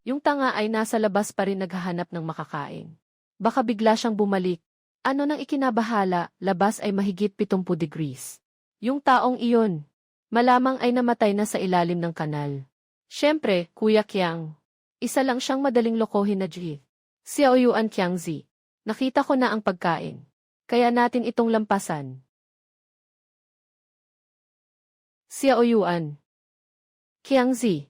Yung tanga ay nasa labas pa rin naghahanap ng makakain. Baka bigla siyang bumalik. Ano nang ikinabahala, labas ay mahigit 70 degrees. Yung taong iyon, malamang ay namatay na sa ilalim ng kanal. Siyempre, Kuya Qiang. Isa lang siyang madaling lokohin na G. Xiao Yuan Qiangzi. Nakita ko na ang pagkain. Kaya natin itong lampasan. Xiao Yuan. Qiangzi.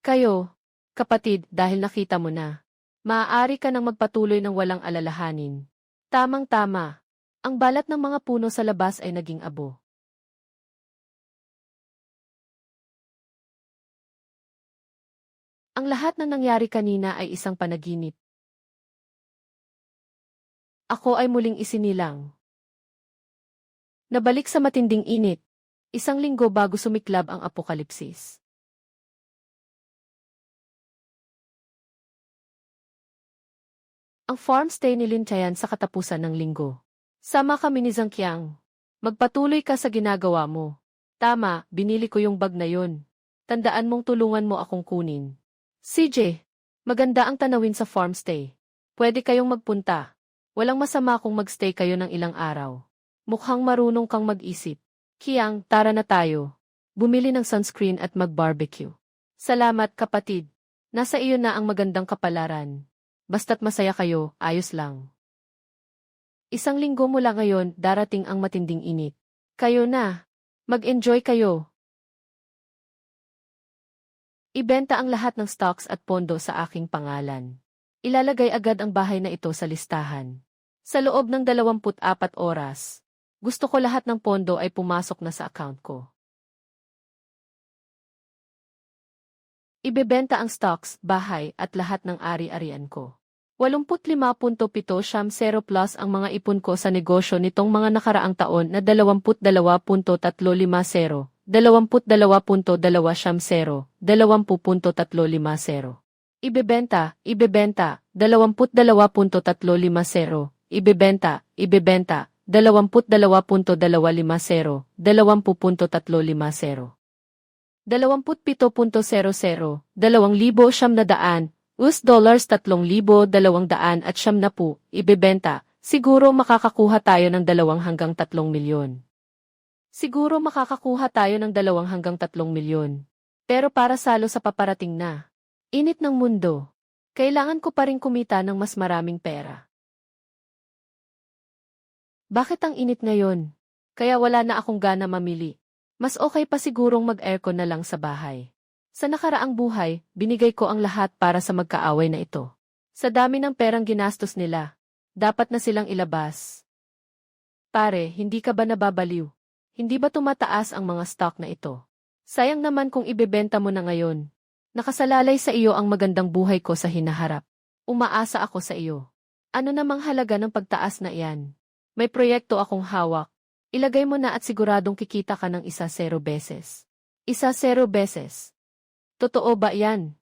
Kayo, kapatid, dahil nakita mo na. Maaari ka nang magpatuloy ng walang alalahanin. Tamang-tama. Ang balat ng mga puno sa labas ay naging abo. Ang lahat na nangyari kanina ay isang panaginip. Ako ay muling isinilang. Nabalik sa matinding init. Isang linggo bago sumiklab ang apokalipsis. Ang farm stay ni Lin Chayan sa katapusan ng linggo. Sama kami ni Zhang Qiang. Magpatuloy ka sa ginagawa mo. Tama, binili ko yung bag na yon. Tandaan mong tulungan mo akong kunin. CJ, maganda ang tanawin sa farm stay. Pwede kayong magpunta. Walang masama kung magstay kayo ng ilang araw. Mukhang marunong kang mag-isip. Qiang, tara na tayo. Bumili ng sunscreen at mag-barbecue. Salamat, kapatid. Nasa iyo na ang magandang kapalaran. Basta't masaya kayo, ayos lang. Isang linggo mula ngayon, darating ang matinding init. Kayo na. Mag-enjoy kayo. Ibenta ang lahat ng stocks at pondo sa aking pangalan. Ilalagay agad ang bahay na ito sa listahan. Sa loob ng 24 oras, gusto ko lahat ng pondo ay pumasok na sa account ko. Ibebenta ang stocks, bahay at lahat ng ari-arian ko. 85.7% plus ang mga ipon ko sa negosyo nitong mga nakaraang taon na 22.350, 22.270, 20.350. Ibebenta, 22.350, ibebenta, 22.250, 20.350. 27.00, 2,900, $3,200 at 70, ibebenta, siguro makakakuha tayo ng 2 hanggang 3 milyon. Siguro makakakuha tayo ng 2 hanggang 3 milyon. Pero para salo sa paparating na init ng mundo, kailangan ko pa rin kumita ng mas maraming pera. Bakit ang init ngayon? Kaya wala na akong gana mamili. Mas okay pa sigurong mag-aircon na lang sa bahay. Sa nakaraang buhay, binigay ko ang lahat para sa magkaaway na ito. Sa dami ng perang ginastos nila, dapat na silang ilabas. Pare, hindi ka ba nababaliw? Hindi ba tumataas ang mga stock na ito? Sayang naman kung ibebenta mo na ngayon. Nakasalalay sa iyo ang magandang buhay ko sa hinaharap. Umaasa ako sa iyo. Ano namang halaga ng pagtaas na iyan? May proyekto akong hawak. Ilagay mo na at siguradong kikita ka ng 1-0 beses. 1-0 beses. Totoo ba yan?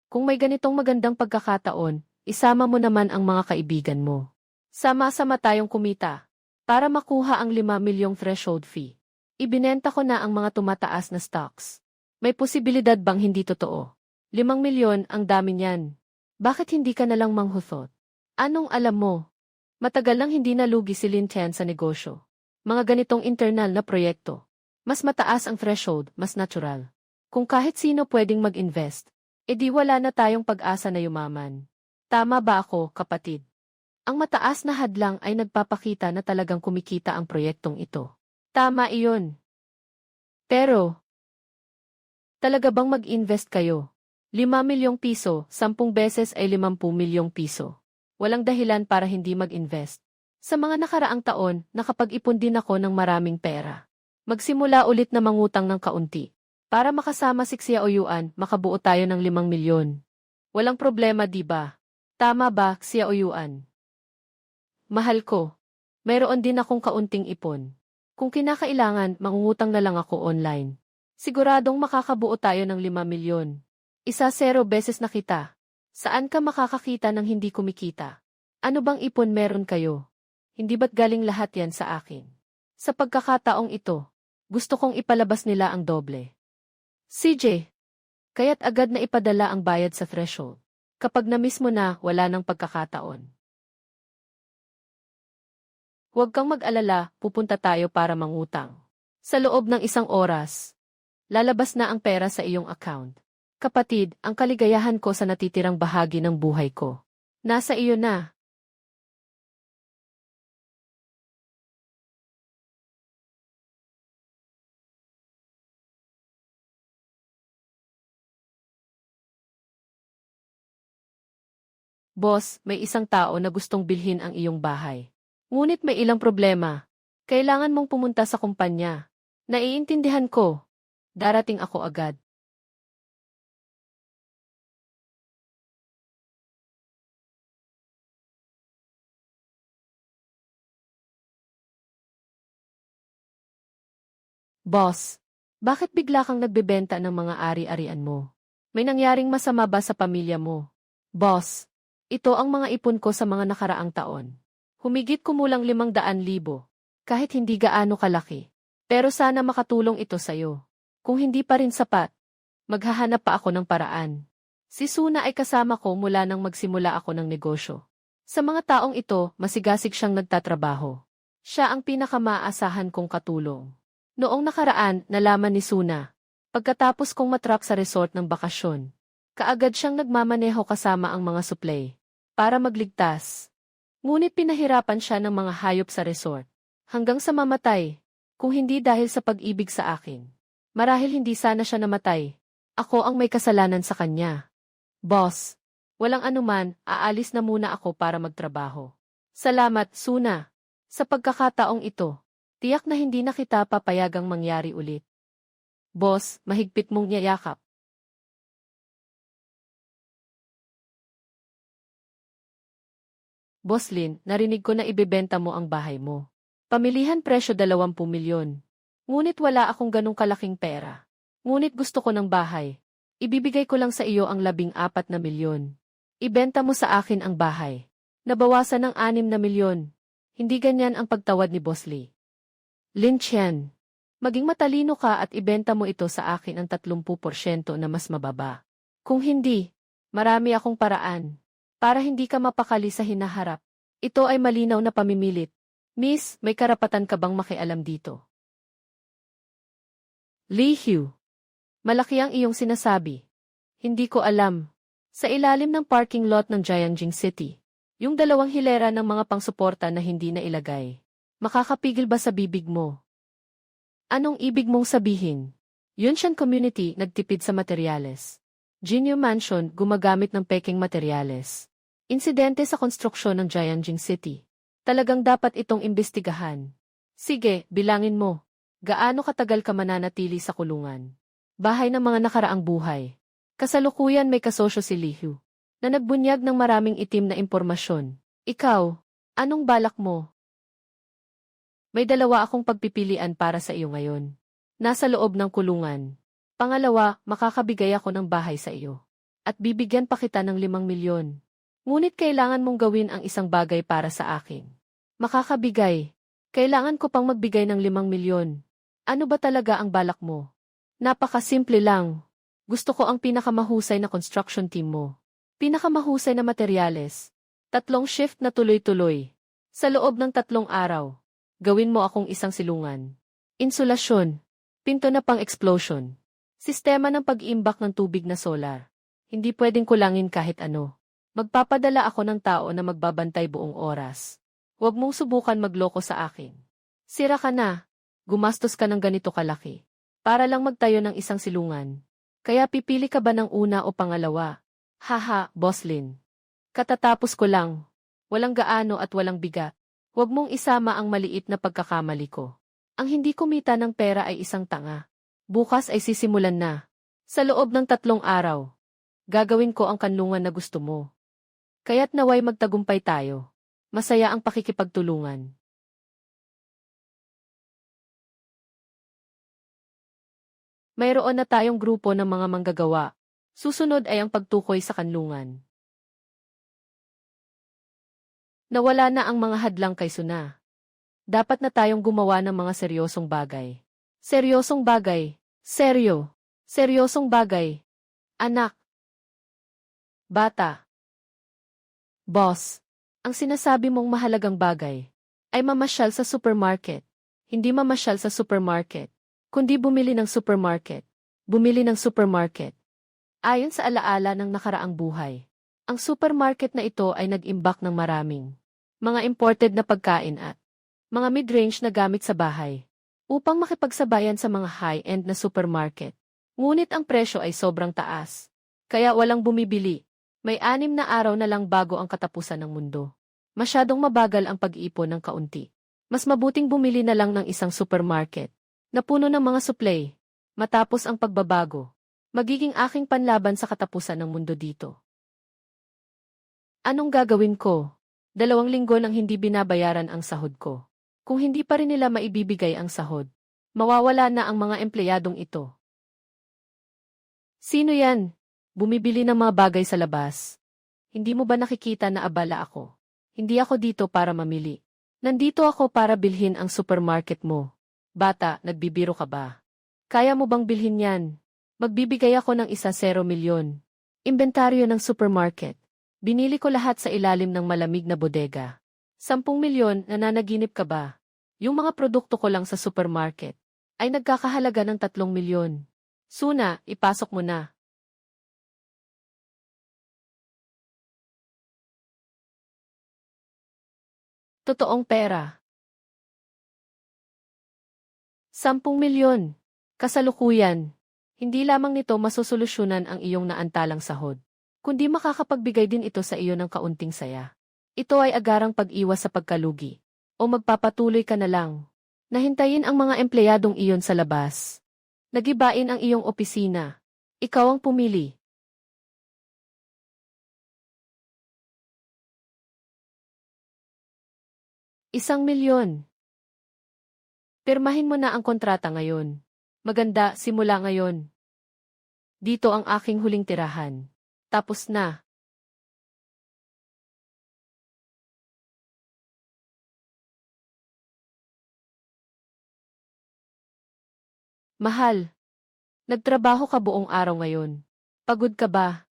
Kung may ganitong magandang pagkakataon, isama mo naman ang mga kaibigan mo. Sama-sama tayong kumita para makuha ang 5 milyong threshold fee. Ibinenta ko na ang mga tumataas na stocks. May posibilidad bang hindi totoo? 5 milyon, ang dami niyan. Bakit hindi ka nalang manghuthot? Anong alam mo? Matagal nang hindi nalugi si Lin Chen sa negosyo. Mga ganitong internal na proyekto. Mas mataas ang threshold, mas natural. Kung kahit sino pwedeng mag-invest, edi wala na tayong pag-asa na yumaman. Tama ba ako, kapatid? Ang mataas na hadlang ay nagpapakita na talagang kumikita ang proyektong ito. Tama iyon. Pero, talaga bang mag-invest kayo? 5 milyong piso, 10 beses ay 50 milyong piso. Walang dahilan para hindi mag-invest. Sa mga nakaraang taon, nakapag-ipon din ako ng maraming pera. Magsimula ulit na mangutang ng kaunti. Para makasama si Xiao Yuan, makabuo tayo ng 5 milyon. Walang problema, di ba? Tama ba, Xiao Yuan? Mahal ko. Mayroon din akong kaunting ipon. Kung kinakailangan, mangungutang na lang ako online. Siguradong makakabuo tayo ng 5 milyon. 1-0 beses na kita. Saan ka makakakita ng hindi kumikita? Ano bang ipon meron kayo? Hindi ba't galing lahat yan sa akin? Sa pagkakataong ito, gusto kong ipalabas nila ang doble. CJ, Kaya't agad na ipadala ang bayad sa threshold. Kapag na-miss mo na, wala nang pagkakataon. Huwag kang mag-alala, pupunta tayo para mangutang. Sa loob ng 1 oras, lalabas na ang pera sa iyong account. Kapatid, ang kaligayahan ko sa natitirang bahagi ng buhay ko. Nasa iyo na. Boss, may isang tao na gustong bilhin ang iyong bahay. Ngunit may ilang problema. Kailangan mong pumunta sa kumpanya. Naiintindihan ko. Darating ako agad. Boss, bakit bigla kang nagbebenta ng mga ari-arian mo? May nangyaring masama ba sa pamilya mo? Boss, ito ang mga ipon ko sa mga nakaraang taon. Humigit kumulang 500,000. Kahit hindi gaano kalaki. Pero sana makatulong ito sa'yo. Kung hindi pa rin sapat, maghahanap pa ako ng paraan. Si Suna ay kasama ko mula nang magsimula ako ng negosyo. Sa mga taong ito, masigasig siyang nagtatrabaho. Siya ang pinakamaasahan kong katulong. Noong nakaraan, nalaman ni Suna. Pagkatapos kong matrap sa resort ng bakasyon, kaagad siyang nagmamaneho kasama ang mga suplay para magligtas. Ngunit pinahirapan siya ng mga hayop sa resort. Hanggang sa mamatay, kung hindi dahil sa pag-ibig sa akin. Marahil hindi sana siya namatay. Ako ang may kasalanan sa kanya. Boss, walang anuman, aalis na muna ako para magtrabaho. Salamat, Suna. Sa pagkakataong ito, tiyak na hindi na kita papayagang mangyari ulit. Boss, mahigpit mong niyayakap. Boss Lin, narinig ko na ibebenta mo ang bahay mo. Pamilihan presyo 20 milyon. Ngunit wala akong ganong kalaking pera. Ngunit gusto ko ng bahay. Ibibigay ko lang sa iyo ang 14 na milyon. Ibenta mo sa akin ang bahay. Nabawasan ng 6 na milyon. Hindi ganyan ang pagtawad ni Boss Lee. Lin Chen, maging matalino ka at ibenta mo ito sa akin ang 30% na mas mababa. Kung hindi, marami akong paraan. Para hindi ka mapakali sa hinaharap. Ito ay malinaw na pamimilit. Miss, may karapatan ka bang makialam dito? Li Hugh, malaki ang iyong sinasabi. Hindi ko alam. Sa ilalim ng parking lot ng Jiangjing City, yung 2 hilera ng mga pangsuporta na hindi na ilagay. Makakapigil ba sa bibig mo? Anong ibig mong sabihin? Yunshan Community nagtipid sa materyales. Jinyu Mansion gumagamit ng peking materyales. Insidente sa konstruksyon ng Jiangjing City. Talagang dapat itong imbestigahan. Sige, bilangin mo. Gaano katagal ka mananatili sa kulungan? Bahay ng mga nakaraang buhay. Kasalukuyan may kasosyo si Li Hugh, na nagbunyag ng maraming itim na impormasyon. Ikaw, anong balak mo? May 2 akong pagpipilian para sa iyo ngayon. Nasa loob ng kulungan. Pangalawa, makakabigay ako ng bahay sa iyo. At bibigyan pa kita ng 5 milyon. Ngunit kailangan mong gawin ang isang bagay para sa akin. Makakabigay. Kailangan ko pang magbigay ng 5 milyon. Ano ba talaga ang balak mo? Napakasimple lang. Gusto ko ang pinakamahusay na construction team mo. Pinakamahusay na materyales. 3 shift na tuloy-tuloy. Sa loob ng 3 araw. Gawin mo akong isang silungan. Insulasyon. Pinto na pang-explosion. Sistema ng pag-iimbak ng tubig na solar. Hindi pwedeng kulangin kahit ano. Magpapadala ako ng tao na magbabantay buong oras. Huwag mong subukan magloko sa akin. Sira ka na. Gumastos ka ng ganito kalaki. Para lang magtayo ng isang silungan. Kaya pipili ka ba ng una o pangalawa? Haha, Boss Lin. Katatapos ko lang. Walang gaano at walang bigat. Huwag mong isama ang maliit na pagkakamali ko. Ang hindi kumita ng pera ay isang tanga. Bukas ay sisimulan na. Sa loob ng 3 araw. Gagawin ko ang kanlungan na gusto mo. Kaya't naway magtagumpay tayo. Masaya ang pakikipagtulungan. Mayroon na tayong grupo ng mga manggagawa. Susunod ay ang pagtukoy sa kanlungan. Nawala na ang mga hadlang kay Suna. Dapat na tayong gumawa ng mga seryosong bagay. Seryosong bagay. Seryo. Seryosong bagay. Anak. Bata. Boss. Ang sinasabi mong mahalagang bagay ay mamasyal sa supermarket. Hindi mamasyal sa supermarket, kundi bumili ng supermarket. Bumili ng supermarket. Ayon sa alaala ng nakaraang buhay, ang supermarket na ito ay nag-imbak ng maraming mga imported na pagkain at mga mid-range na gamit sa bahay upang makipagsabayan sa mga high-end na supermarket. Ngunit ang presyo ay sobrang taas, kaya walang bumibili. May 6 na araw na lang bago ang katapusan ng mundo. Masyadong mabagal ang pag-iipon ng kaunti. Mas mabuting bumili na lang ng isang supermarket na puno ng mga supply. Matapos ang pagbabago, magiging aking panlaban sa katapusan ng mundo dito. Anong gagawin ko? 2 linggo nang hindi binabayaran ang sahod ko. Kung hindi pa rin nila maibibigay ang sahod, mawawala na ang mga empleyadong ito. Sino yan? Bumibili ng mga bagay sa labas. Hindi mo ba nakikita na abala ako? Hindi ako dito para mamili. Nandito ako para bilhin ang supermarket mo. Bata, nagbibiro ka ba? Kaya mo bang bilhin yan? Magbibigay ako ng 1 milyon. Inventaryo ng supermarket. Binili ko lahat sa ilalim ng malamig na bodega. 10 milyon, nananaginip ka ba? Yung mga produkto ko lang sa supermarket ay nagkakahalaga ng 3 milyon. Suna, ipasok mo na. Totoong pera. 10 milyon. Kasalukuyan. Hindi lamang nito masosolusyonan ang iyong naantalang sahod, kundi makakapagbigay din ito sa iyo ng kaunting saya. Ito ay agarang pag-iwas sa pagkalugi. O magpapatuloy ka na lang. Nahintayin ang mga empleyadong iyon sa labas. Nagibain ang iyong opisina. Ikaw ang pumili. ₱1 milyon. Pirmahin mo na ang kontrata ngayon. Maganda, simula ngayon. Dito ang aking huling tirahan. Tapos na. Mahal, nagtrabaho ka buong araw ngayon. Pagod ka ba?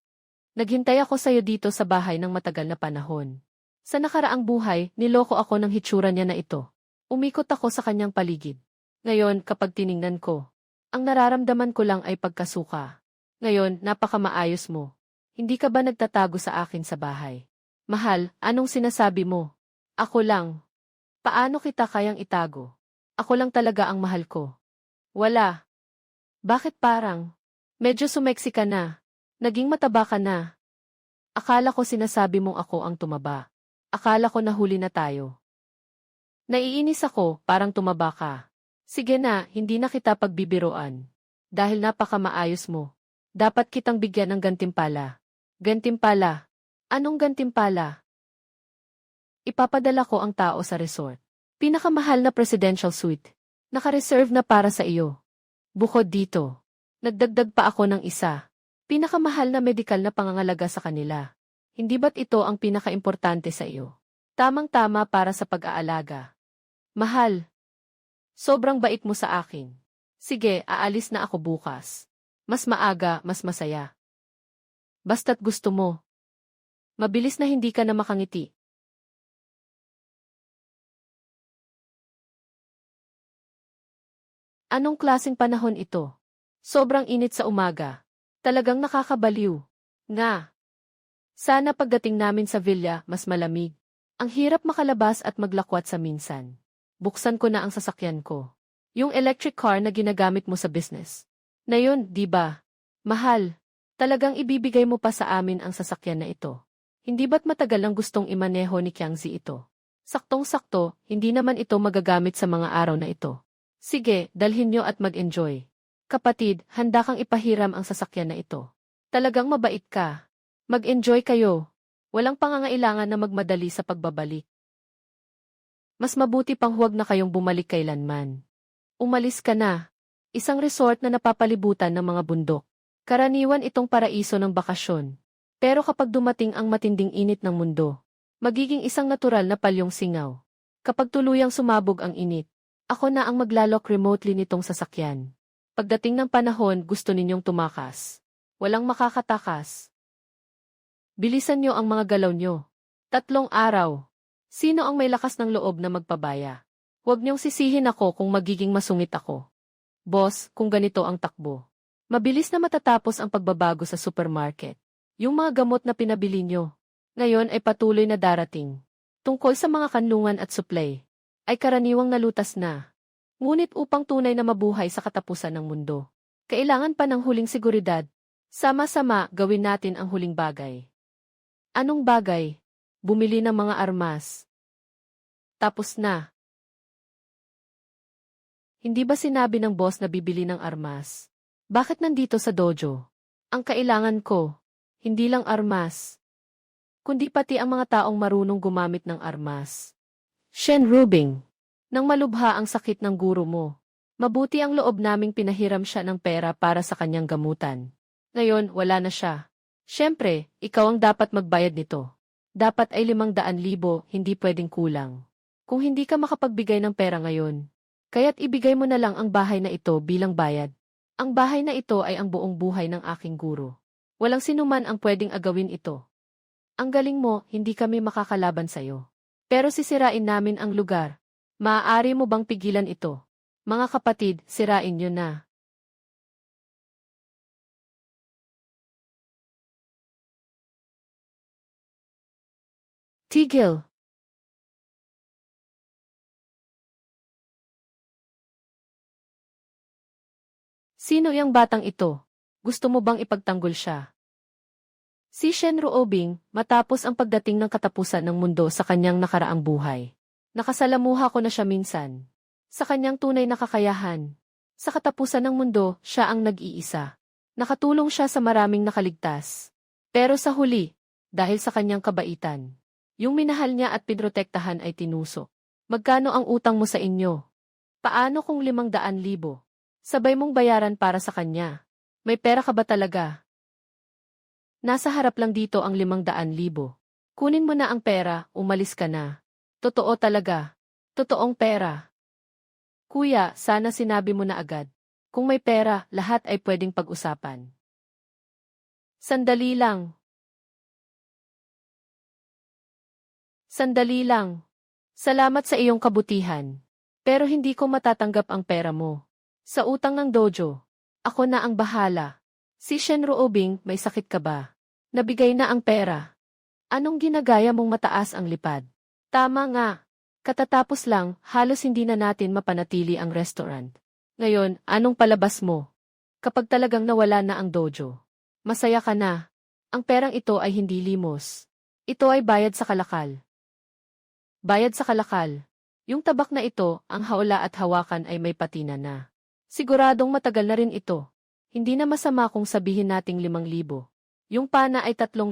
Naghintay ako sa'yo dito sa bahay ng matagal na panahon. Sa nakaraang buhay, niloko ako ng hitsura niya na ito. Umikot ako sa kanyang paligid. Ngayon, kapag tiningnan ko, ang nararamdaman ko lang ay pagkasuka. Ngayon, napakamaayos mo. Hindi ka ba nagtatago sa akin sa bahay? Mahal, anong sinasabi mo? Ako lang. Paano kita kayang itago? Ako lang talaga ang mahal ko. Wala. Bakit parang? Medyo sumeksi ka na. Naging mataba ka na. Akala ko sinasabi mong ako ang tumaba. Akala ko nahuli na tayo. Naiinis ako, parang tumaba ka. Sige na, hindi na kita pagbibiroan. Dahil napakamaayos mo. Dapat kitang bigyan ng gantimpala. Gantimpala? Anong gantimpala? Ipapadala ko ang tao sa resort. Pinakamahal na presidential suite. Naka-reserve na para sa iyo. Bukod dito, nagdagdag pa ako ng isa. Pinakamahal na medikal na pangangalaga sa kanila. Hindi ba't ito ang pinakaimportante sa iyo? Tamang-tama para sa pag-aalaga. Mahal, sobrang bait mo sa akin. Sige, aalis na ako bukas. Mas maaga, mas masaya. Basta't gusto mo. Mabilis na hindi ka na makangiti. Anong klaseng panahon ito? Sobrang init sa umaga. Talagang nakakabaliw. Nga. Sana pagdating namin sa villa, mas malamig. Ang hirap makalabas at maglakwat sa minsan. Buksan ko na ang sasakyan ko. Yung electric car na ginagamit mo sa business. Na yun, di ba? Mahal. Talagang ibibigay mo pa sa amin ang sasakyan na ito. Hindi ba't matagal lang gustong imaneho ni Kiangzi ito? Saktong-sakto, hindi naman ito magagamit sa mga araw na ito. Sige, dalhin nyo at mag-enjoy. Kapatid, handa kang ipahiram ang sasakyan na ito. Talagang mabait ka. Mag-enjoy kayo. Walang pangangailangan na magmadali sa pagbabalik. Mas mabuti pang huwag na kayong bumalik kailanman. Umalis ka na. Isang resort na napapalibutan ng mga bundok. Karaniwan itong paraiso ng bakasyon. Pero kapag dumating ang matinding init ng mundo, magiging isang natural na palyong singaw. Kapag tuluyang sumabog ang init, ako na ang maglalok remotely nitong sasakyan. Pagdating ng panahon, gusto ninyong tumakas. Walang makakatakas. Bilisan nyo ang mga galaw nyo. 3 araw. Sino ang may lakas ng loob na magpabaya? Huwag niyong sisihin ako kung magiging masungit ako. Boss, kung ganito ang takbo. Mabilis na matatapos ang pagbabago sa supermarket. Yung mga gamot na pinabili nyo, ngayon ay patuloy na darating. Tungkol sa mga kanlungan at supply, ay karaniwang nalutas na. Ngunit upang tunay na mabuhay sa katapusan ng mundo, kailangan pa ng huling seguridad. Sama-sama gawin natin ang huling bagay. Anong bagay? Bumili ng mga armas. Tapos na. Hindi ba sinabi ng boss na bibili ng armas? Bakit nandito sa dojo? Ang kailangan ko, hindi lang armas, kundi pati ang mga taong marunong gumamit ng armas. Shen Rubing, nang malubha ang sakit ng guro mo, mabuti ang loob naming pinahiram siya ng pera para sa kanyang gamutan. Ngayon, wala na siya. Siyempre, ikaw ang dapat magbayad nito. Dapat ay 500,000, hindi pwedeng kulang. Kung hindi ka makapagbigay ng pera ngayon, kaya't ibigay mo na lang ang bahay na ito bilang bayad. Ang bahay na ito ay ang buong buhay ng aking guro. Walang sinuman ang pwedeng agawin ito. Ang galing mo, hindi kami makakalaban sa'yo. Pero sisirain namin ang lugar. Maaari mo bang pigilan ito? Mga kapatid, sirain nyo na. Tigil! Sino yang batang ito? Gusto mo bang ipagtanggol siya? Si Shen Ruobing, matapos ang pagdating ng katapusan ng mundo sa kanyang nakaraang buhay. Nakasalamuha ko na siya minsan. Sa kanyang tunay na kakayahan. Sa katapusan ng mundo, siya ang nag-iisa. Nakatulong siya sa maraming nakaligtas. Pero sa huli, dahil sa kanyang kabaitan, yung minahal niya at pinrotektahan ay tinusok. Magkano ang utang mo sa inyo? Paano kung 500,000? Sabay mong bayaran para sa kanya. May pera ka ba talaga? Nasa harap lang dito ang 500,000. Kunin mo na ang pera, umalis ka na. Totoo talaga. Totoong pera. Kuya, sana sinabi mo na agad. Kung may pera, lahat ay pwedeng pag-usapan. Sandali lang. Sandali lang. Salamat sa iyong kabutihan. Pero hindi ko matatanggap ang pera mo. Sa utang ng dojo, ako na ang bahala. Si Shen Ruobing, may sakit ka ba? Nabigay na ang pera. Anong ginagaya mong mataas ang lipad? Tama nga. Katatapos lang, halos hindi na natin mapanatili ang restaurant. Ngayon, anong palabas mo? Kapag talagang nawala na ang dojo, masaya ka na. Ang perang ito ay hindi limos. Ito ay bayad sa kalakal. Bayad sa kalakal. Yung tabak na ito, ang haula at hawakan ay may patina na. Siguradong matagal na rin ito. Hindi na masama kung sabihin nating 5,000. Yung pana ay 3,000.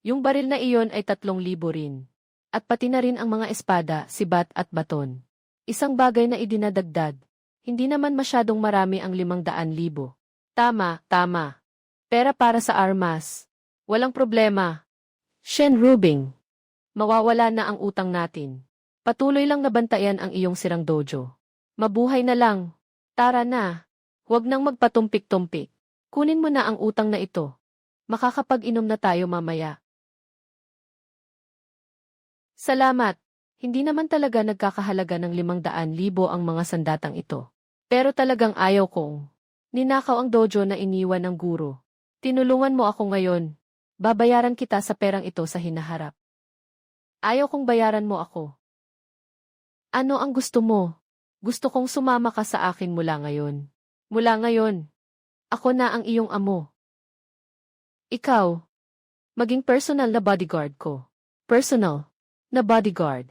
Yung baril na iyon ay 3,000 rin. At pati na rin ang mga espada, sibat at baton. Isang bagay na idinadagdag. Hindi naman masyadong marami ang 500,000. Tama, tama. Pera para sa armas. Walang problema. Shen Rubing. Mawawala na ang utang natin. Patuloy lang nabantayan ang iyong sirang dojo. Mabuhay na lang. Tara na. Huwag nang magpatumpik-tumpik. Kunin mo na ang utang na ito. Makakapag-inom na tayo mamaya. Salamat. Hindi naman talaga nagkakahalaga ng 500,000 ang mga sandatang ito. Pero talagang ayaw kong. Ninakaw ang dojo na iniwan ng guro. Tinulungan mo ako ngayon. Babayaran kita sa perang ito sa hinaharap. Ayaw kong bayaran mo ako. Ano ang gusto mo? Gusto kong sumama ka sa akin mula ngayon. Mula ngayon, ako na ang iyong amo. Ikaw, maging personal na bodyguard ko. Personal na bodyguard.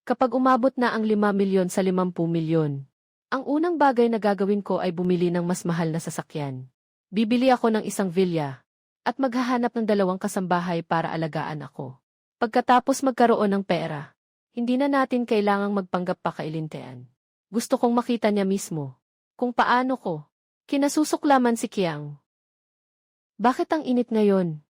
Kapag umabot na ang 5 milyon sa 50 milyon, ang unang bagay na gagawin ko ay bumili ng mas mahal na sasakyan. Bibili ako ng isang villa, at maghahanap ng 2 kasambahay para alagaan ako. Pagkatapos magkaroon ng pera, hindi na natin kailangang magpanggap pa kailintean. Gusto kong makita niya mismo, kung paano ko kinasusuklaman si Kiang. Bakit ang init ngayon?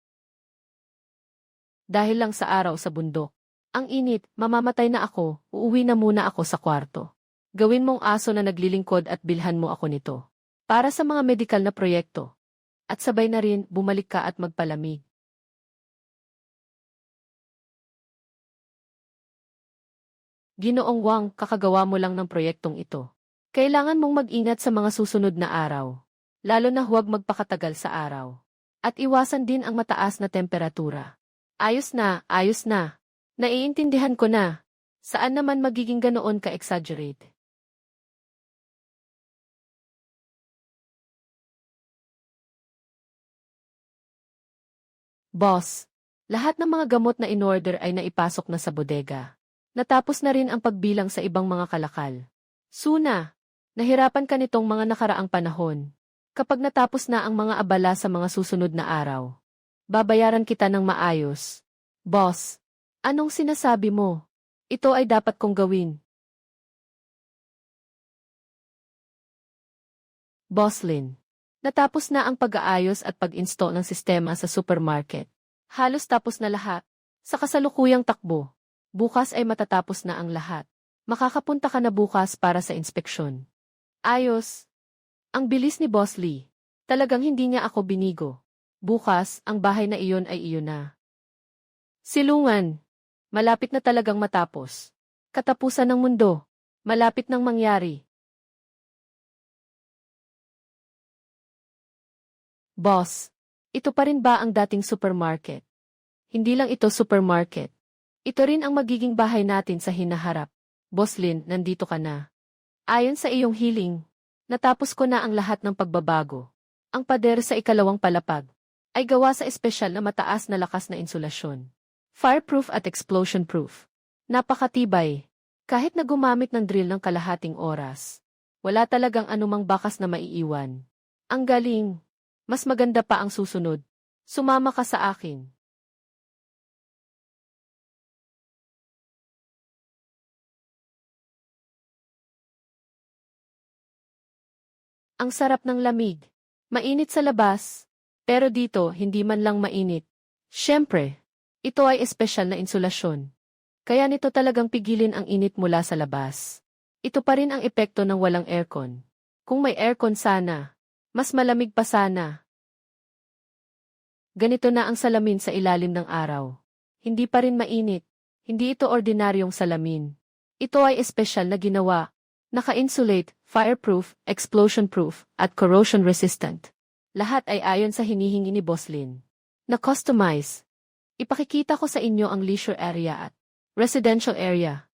Dahil lang sa araw sa bundok. Ang init, mamamatay na ako, uuwi na muna ako sa kwarto. Gawin mong aso na naglilingkod at bilhan mo ako nito. Para sa mga medikal na proyekto. At sabay na rin, bumalik ka at magpalamig. Ginoong Wang, kakagawa mo lang ng proyektong ito. Kailangan mong mag-ingat sa mga susunod na araw. Lalo na huwag magpakatagal sa araw. At iwasan din ang mataas na temperatura. Ayos na, ayos na. Naiintindihan ko na. Saan naman magiging ganoon ka-exaggerate? Boss, lahat ng mga gamot na in-order ay naipasok na sa bodega. Natapos na rin ang pagbilang sa ibang mga kalakal. Suna, nahirapan ka nitong mga nakaraang panahon. Kapag natapos na ang mga abala sa mga susunod na araw, babayaran kita ng maayos. Boss, anong sinasabi mo? Ito ay dapat kong gawin. Boss Lin, natapos na ang pag-aayos at pag-install ng sistema sa supermarket. Halos tapos na lahat. Sa kasalukuyang takbo, bukas ay matatapos na ang lahat. Makakapunta ka na bukas para sa inspeksyon. Ayos. Ang bilis ni Boss Lee. Talagang hindi niya ako binigo. Bukas, ang bahay na iyon ay iyon na. Silungan. Malapit na talagang matapos. Katapusan ng mundo. Malapit nang mangyari. Boss, ito pa rin ba ang dating supermarket? Hindi lang ito supermarket. Ito rin ang magiging bahay natin sa hinaharap. Boss Lin, nandito ka na. Ayon sa iyong hiling, natapos ko na ang lahat ng pagbabago. Ang pader sa ikalawang palapag ay gawa sa espesyal na mataas na lakas na insulasyon. Fireproof at explosion-proof. Napakatibay. Kahit na gumamit ng drill ng kalahating oras, wala talagang anumang bakas na maiiwan. Ang galing. Mas maganda pa ang susunod. Sumama ka sa akin. Ang sarap ng lamig. Mainit sa labas. Pero dito, hindi man lang mainit. Siyempre, ito ay espesyal na insulasyon. Kaya nito talagang pigilin ang init mula sa labas. Ito pa rin ang epekto ng walang aircon. Kung may aircon sana, mas malamig pa sana. Ganito na ang salamin sa ilalim ng araw. Hindi pa rin mainit. Hindi ito ordinaryong salamin. Ito ay espesyal na ginawa. Naka-insulate, fireproof, explosion-proof, at corrosion-resistant. Lahat ay ayon sa hinihingi ni Boss Lin. Na-customize. Ipakikita ko sa inyo ang leisure area at residential area.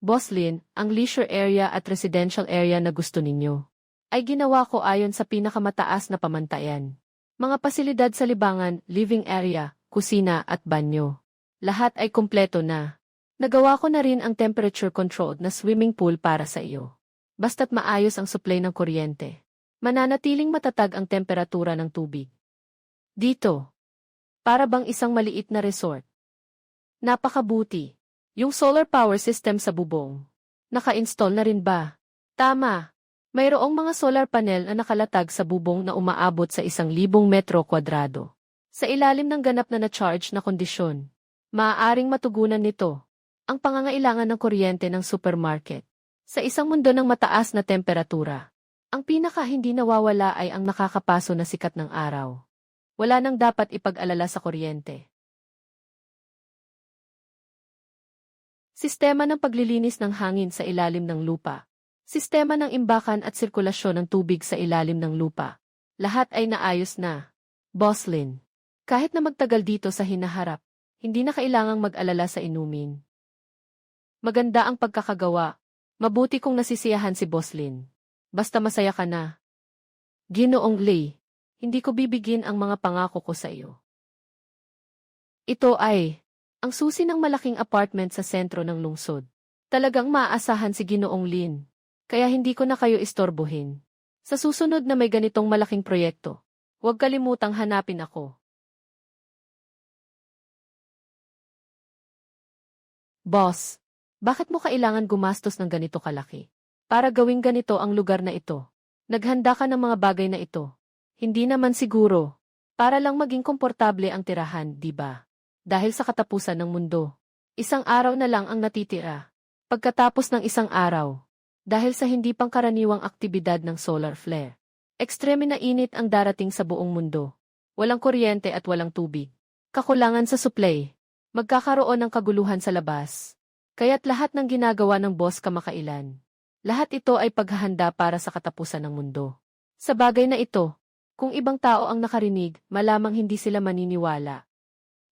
Boss Lin, ang leisure area at residential area na gusto ninyo ay ginawa ko ayon sa pinakamataas na pamantayan. Mga pasilidad sa libangan, living area, kusina at banyo. Lahat ay kumpleto na. Nagawa ko na rin ang temperature-controlled na swimming pool para sa iyo. Basta't maayos ang supply ng kuryente. Mananatiling matatag ang temperatura ng tubig. Dito. Para bang isang maliit na resort. Napakabuti. Yung solar power system sa bubong. Naka-install na rin ba? Tama. Mayroong mga solar panel na nakalatag sa bubong na umaabot sa 1,000 metro kwadrado. Sa ilalim ng ganap na na-charge na kondisyon, maaaring matugunan nito ang pangangailangan ng kuryente ng supermarket. Sa isang mundo ng mataas na temperatura, ang pinaka hindi nawawala ay ang nakakapaso na sikat ng araw. Wala nang dapat ipag-alala sa kuryente. Sistema ng paglilinis ng hangin sa ilalim ng lupa. Sistema ng imbakan at sirkulasyon ng tubig sa ilalim ng lupa. Lahat ay naayos na. Boss Lin. Kahit na magtagal dito sa hinaharap, hindi na kailangang mag-alala sa inumin. Maganda ang pagkakagawa. Mabuti kung nasisiyahan si Boss Lin. Basta masaya ka na. Ginoong Lee, hindi ko bibigin ang mga pangako ko sa iyo. Ito ay ang susi ng malaking apartment sa sentro ng lungsod. Talagang maaasahan si Ginoong Lin. Kaya hindi ko na kayo istorbohin. Sa susunod na may ganitong malaking proyekto, huwag kalimutang hanapin ako. Boss, bakit mo kailangan gumastos ng ganito kalaki? Para gawing ganito ang lugar na ito. Naghanda ka ng mga bagay na ito. Hindi naman siguro. Para lang maging komportable ang tirahan, di ba? Dahil sa katapusan ng mundo. Isang araw na lang ang natitira. Pagkatapos ng isang araw, dahil sa hindi pangkaraniwang aktibidad ng solar flare, ekstreme na init ang darating sa buong mundo. Walang kuryente at walang tubig. Kakulangan sa supply. Magkakaroon ng kaguluhan sa labas. Kaya't lahat ng ginagawa ng boss kamakailan. Lahat ito ay paghahanda para sa katapusan ng mundo. Sa bagay na ito, kung ibang tao ang nakarinig, malamang hindi sila maniniwala.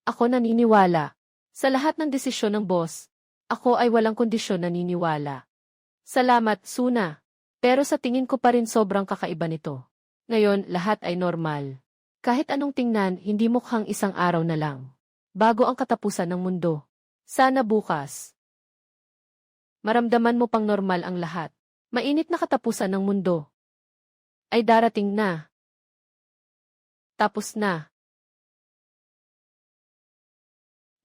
Ako naniniwala. Sa lahat ng desisyon ng boss, ako ay walang kondisyon naniniwala. Salamat, Suna. Pero sa tingin ko pa rin sobrang kakaiba nito. Ngayon, lahat ay normal. Kahit anong tingnan, hindi mukhang isang araw na lang. Bago ang katapusan ng mundo. Sana bukas. Maramdaman mo pang normal ang lahat. Mainit na katapusan ng mundo. Ay darating na. Tapos na.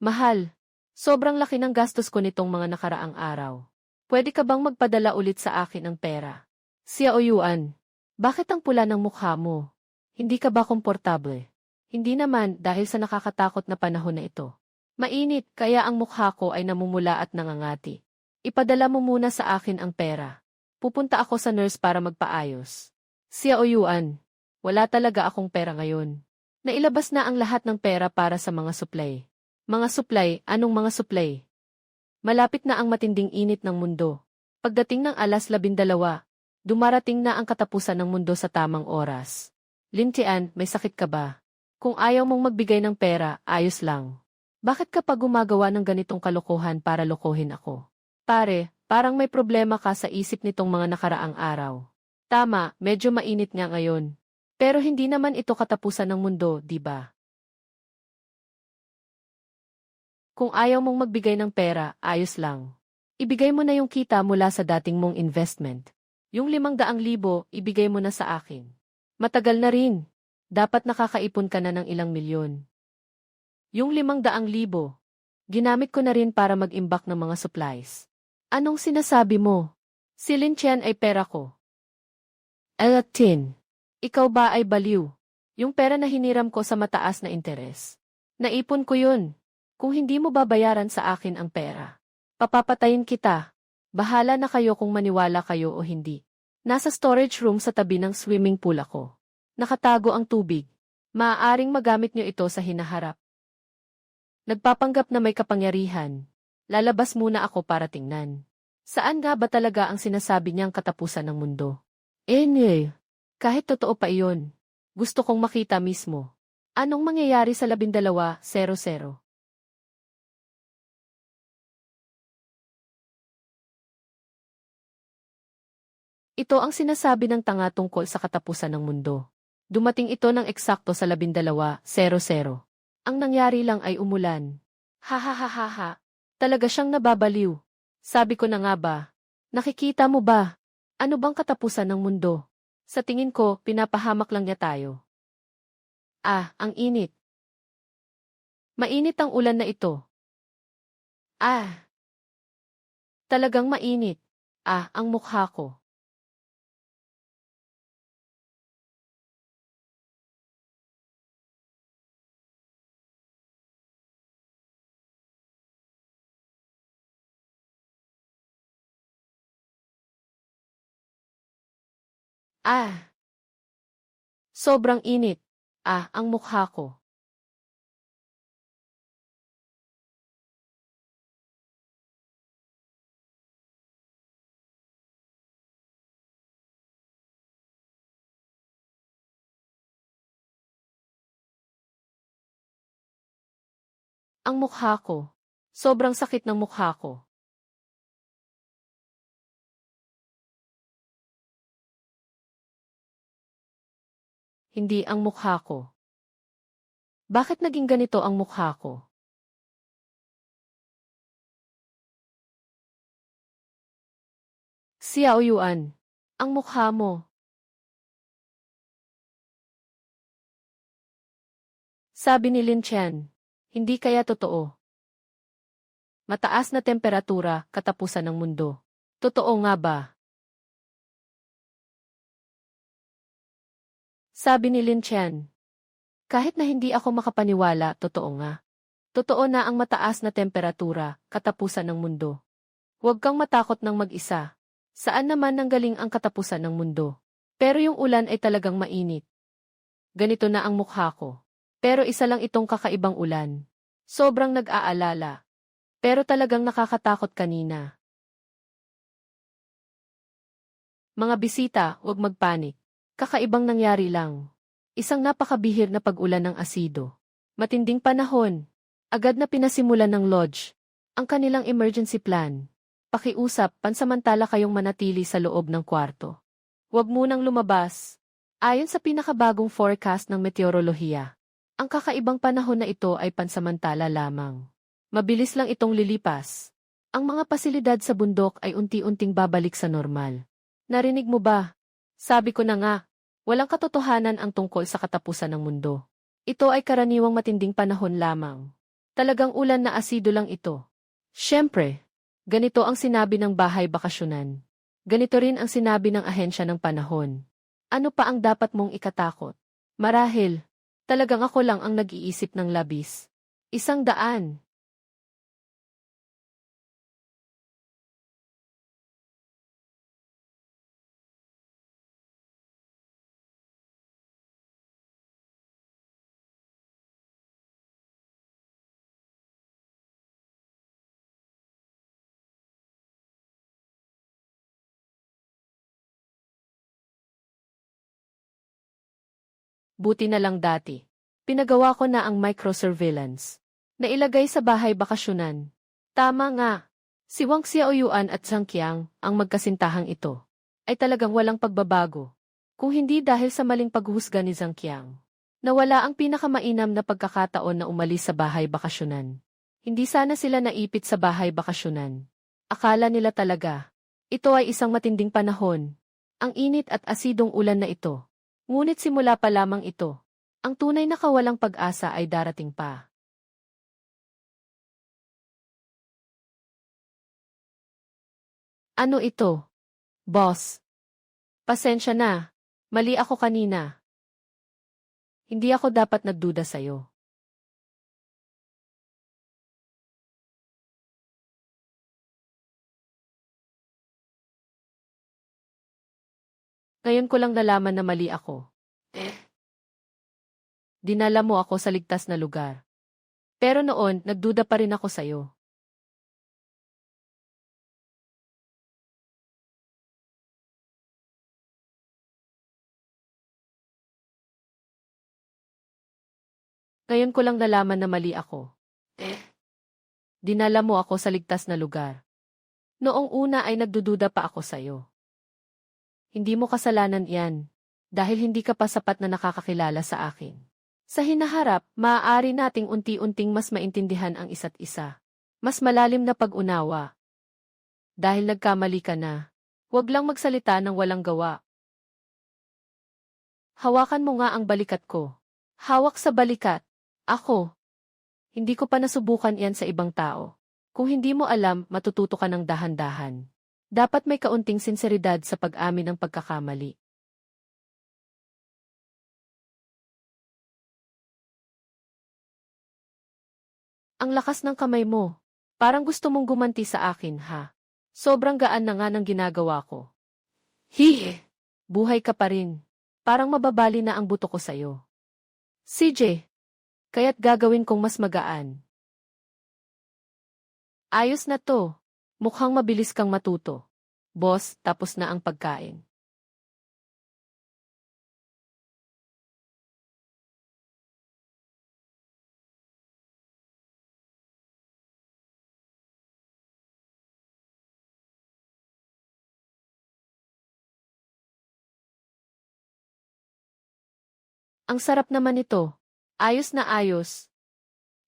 Mahal, sobrang laki ng gastos ko nitong mga nakaraang araw. Pwede ka bang magpadala ulit sa akin ng pera? Xiao Yuan, bakit ang pula ng mukha mo? Hindi ka ba komportable? Hindi naman dahil sa nakakatakot na panahon na ito. Mainit kaya ang mukha ko ay namumula at nangangati. Ipadala mo muna sa akin ang pera. Pupunta ako sa nurse para magpaayos. Xiao Yuan, wala talaga akong pera ngayon. Nailabas na ang lahat ng pera para sa mga supply. Mga supply, anong mga supply? Malapit na ang matinding init ng mundo. Pagdating ng alas 12, dumarating na ang katapusan ng mundo sa tamang oras. Lin Tian, may sakit ka ba? Kung ayaw mong magbigay ng pera, ayos lang. Bakit ka pa gumagawa ng ganitong kalokohan para lokohin ako? Pare, parang may problema ka sa isip nitong mga nakaraang araw. Tama, medyo mainit nga ngayon. Pero hindi naman ito katapusan ng mundo, di ba? Kung ayaw mong magbigay ng pera, ayos lang. Ibigay mo na yung kita mula sa dating mong investment. Yung 500,000, ibigay mo na sa akin. Matagal na rin. Dapat nakakaipon ka na ng ilang milyon. Yung 500,000, ginamit ko na rin para mag-imbak ng mga supplies. Anong sinasabi mo? Si Lin Tian ay pera ko. Tin, ikaw ba ay baliw? Yung pera na hiniram ko sa mataas na interes. Naipon ko yun. Kung hindi mo babayaran sa akin ang pera, papapatayin kita. Bahala na kayo kung maniwala kayo o hindi. Nasa storage room sa tabi ng swimming pool ako. Nakatago ang tubig. Maaaring magamit nyo ito sa hinaharap. Nagpapanggap na may kapangyarihan. Lalabas muna ako para tingnan. Saan nga ba talaga ang sinasabi niyang katapusan ng mundo? Kahit totoo pa iyon. Gusto kong makita mismo. Anong mangyayari sa 12:00? Ito ang sinasabi ng tanga tungkol sa katapusan ng mundo. Dumating ito ng eksakto sa 12:00. Ang nangyari lang ay umulan. Ha. Talaga siyang nababaliw. Sabi ko na nga ba? Nakikita mo ba? Ano bang katapusan ng mundo? Sa tingin ko, pinapahamak lang niya tayo. Ang init. Mainit ang ulan na ito. Talagang mainit. Ang mukha ko. Sobrang init. Ang mukha ko. Ang mukha ko. Sobrang sakit ng mukha ko. Hindi ang mukha ko. Bakit naging ganito ang mukha ko? Xiao Yuan, ang mukha mo. Sabi ni Lin Tian, hindi kaya totoo. Mataas na temperatura, katapusan ng mundo. Totoo nga ba? Sabi ni Lin Tian. Kahit na hindi ako makapaniwala, totoo nga. Totoo na ang mataas na temperatura, katapusan ng mundo. Huwag kang matakot ng mag-isa. Saan naman nanggaling ang katapusan ng mundo? Pero yung ulan ay talagang mainit. Ganito na ang mukha ko. Pero isa lang itong kakaibang ulan. Sobrang nag-aalala. Pero talagang nakakatakot kanina. Mga bisita, huwag magpanik. Kakaibang nangyari lang. Isang napakabihir na pag-ulan ng asido. Matinding panahon. Agad na pinasimulan ng lodge ang kanilang emergency plan. Pakiusap, pansamantala kayong manatili sa loob ng kwarto. Huwag munang lumabas. Ayon sa pinakabagong forecast ng meteorolohiya, ang kakaibang panahon na ito ay pansamantala lamang. Mabilis lang itong lilipas. Ang mga pasilidad sa bundok ay unti-unting babalik sa normal. Narinig mo ba? Sabi ko na nga, walang katotohanan ang tungkol sa katapusan ng mundo. Ito ay karaniwang matinding panahon lamang. Talagang ulan na asido lang ito. Siyempre, ganito ang sinabi ng bahay bakasyonan. Ganito rin ang sinabi ng ahensya ng panahon. Ano pa ang dapat mong ikatakot? Marahil, talagang ako lang ang nag-iisip ng labis. 100. Buti na lang dati. Pinagawa ko na ang microsurveillance. Nailagay sa bahay bakasyonan. Tama nga. Si Wang Xiaoyuan at Zhang Qiang, ang magkasintahang ito, ay talagang walang pagbabago. Kung hindi dahil sa maling paghuhusga ni Zhang Qiang. Nawala ang pinakamainam na pagkakataon na umalis sa bahay bakasyonan. Hindi sana sila naipit sa bahay bakasyonan. Akala nila talaga, ito ay isang matinding panahon. Ang init at asidong ulan na ito. Ngunit simula pa lamang ito. Ang tunay na kawalang pag-asa ay darating pa. Ano ito? Boss. Pasensya na. Mali ako kanina. Hindi ako dapat nagduda sa'yo. Ngayon ko lang nalaman na mali ako. Dinala mo ako sa ligtas na lugar. Pero noon, nagduda pa rin ako sa'yo. Ngayon ko lang nalaman na mali ako. Dinala mo ako sa ligtas na lugar. Noong una ay nagdududa pa ako sa'yo. Hindi mo kasalanan yan, dahil hindi ka pa sapat na nakakakilala sa akin. Sa hinaharap, maaari nating unti-unting mas maintindihan ang isa't isa. Mas malalim na pag-unawa. Dahil nagkamali ka na, huwag lang magsalita ng walang gawa. Hawakan mo nga ang balikat ko. Hawak sa balikat. Ako. Hindi ko pa nasubukan yan sa ibang tao. Kung hindi mo alam, matututo ka ng dahan-dahan. Dapat may kaunting sinseridad sa pag-amin ng pagkakamali. Ang lakas ng kamay mo. Parang gusto mong gumanti sa akin, ha? Sobrang gaan na nga ng ginagawa ko. Hihe! Buhay ka pa rin. Parang mababali na ang buto ko sa'yo. CJ! Kaya't gagawin kong mas magaan. Ayos na to. Mukhang mabilis kang matuto. Boss, tapos na ang pagkain. Ang sarap naman ito. Ayos na ayos.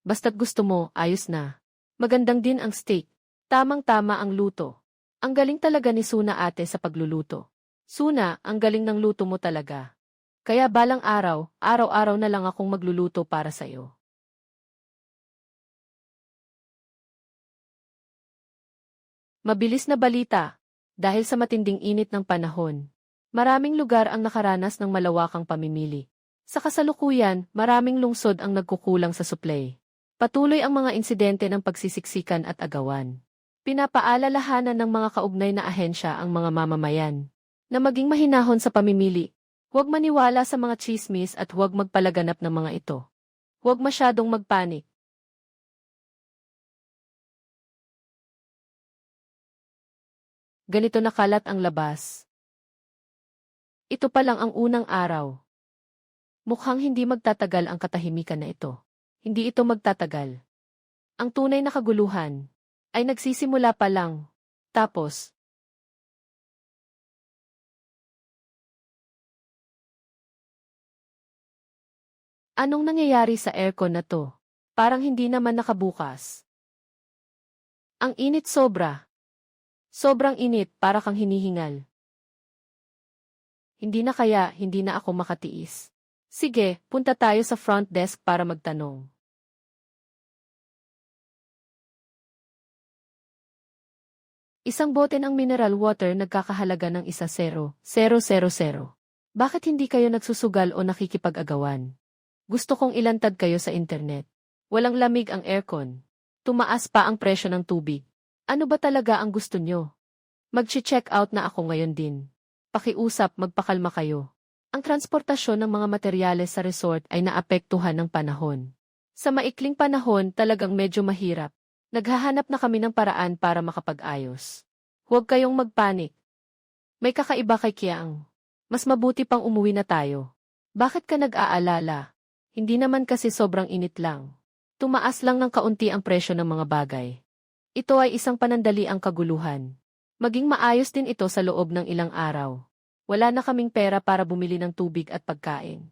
Basta't gusto mo, ayos na. Magandang din ang steak. Tamang-tama ang luto. Ang galing talaga ni Suna ate sa pagluluto. Suna, ang galing ng luto mo talaga. Kaya balang araw, araw-araw na lang akong magluluto para sa'yo. Mabilis na balita. Dahil sa matinding init ng panahon, maraming lugar ang nakaranas ng malawakang pamimili. Sa kasalukuyan, maraming lungsod ang nagkukulang sa supply. Patuloy ang mga insidente ng pagsisiksikan at agawan. Pinapaalalahanan ng mga kaugnay na ahensya ang mga mamamayan na maging mahinahon sa pamimili. Huwag maniwala sa mga chismis at huwag magpalaganap ng mga ito. Huwag masyadong magpanik. Ganito nakalat ang labas. Ito pa lang ang unang araw. Mukhang hindi magtatagal ang katahimikan na ito. Hindi ito magtatagal. Ang tunay na kaguluhan ay nagsisimula pa lang. Tapos, anong nangyayari sa aircon na to? Parang hindi naman nakabukas. Ang init sobra. Sobrang init para kang hinihingal. Hindi na kaya, hindi na ako makatiis. Sige, punta tayo sa front desk para magtanong. Isang bote ng mineral water nagkakahalaga ng 1,000,000. Bakit hindi kayo nagsusugal o nakikipag-agawan? Gusto kong ilantad kayo sa internet. Walang lamig ang aircon. Tumaas pa ang presyo ng tubig. Ano ba talaga ang gusto nyo? Mag-check out na ako ngayon din. Pakiusap, magpakalma kayo. Ang transportasyon ng mga materyales sa resort ay naapektuhan ng panahon. Sa maikling panahon talagang medyo mahirap. Naghahanap na kami ng paraan para makapag-ayos. Huwag kayong magpanik. May kakaiba kay Kiang. Mas mabuti pang umuwi na tayo. Bakit ka nag-aalala? Hindi naman kasi sobrang init lang. Tumaas lang ng kaunti ang presyo ng mga bagay. Ito ay isang panandaliang kaguluhan. Maging maayos din ito sa loob ng ilang araw. Wala na kaming pera para bumili ng tubig at pagkain.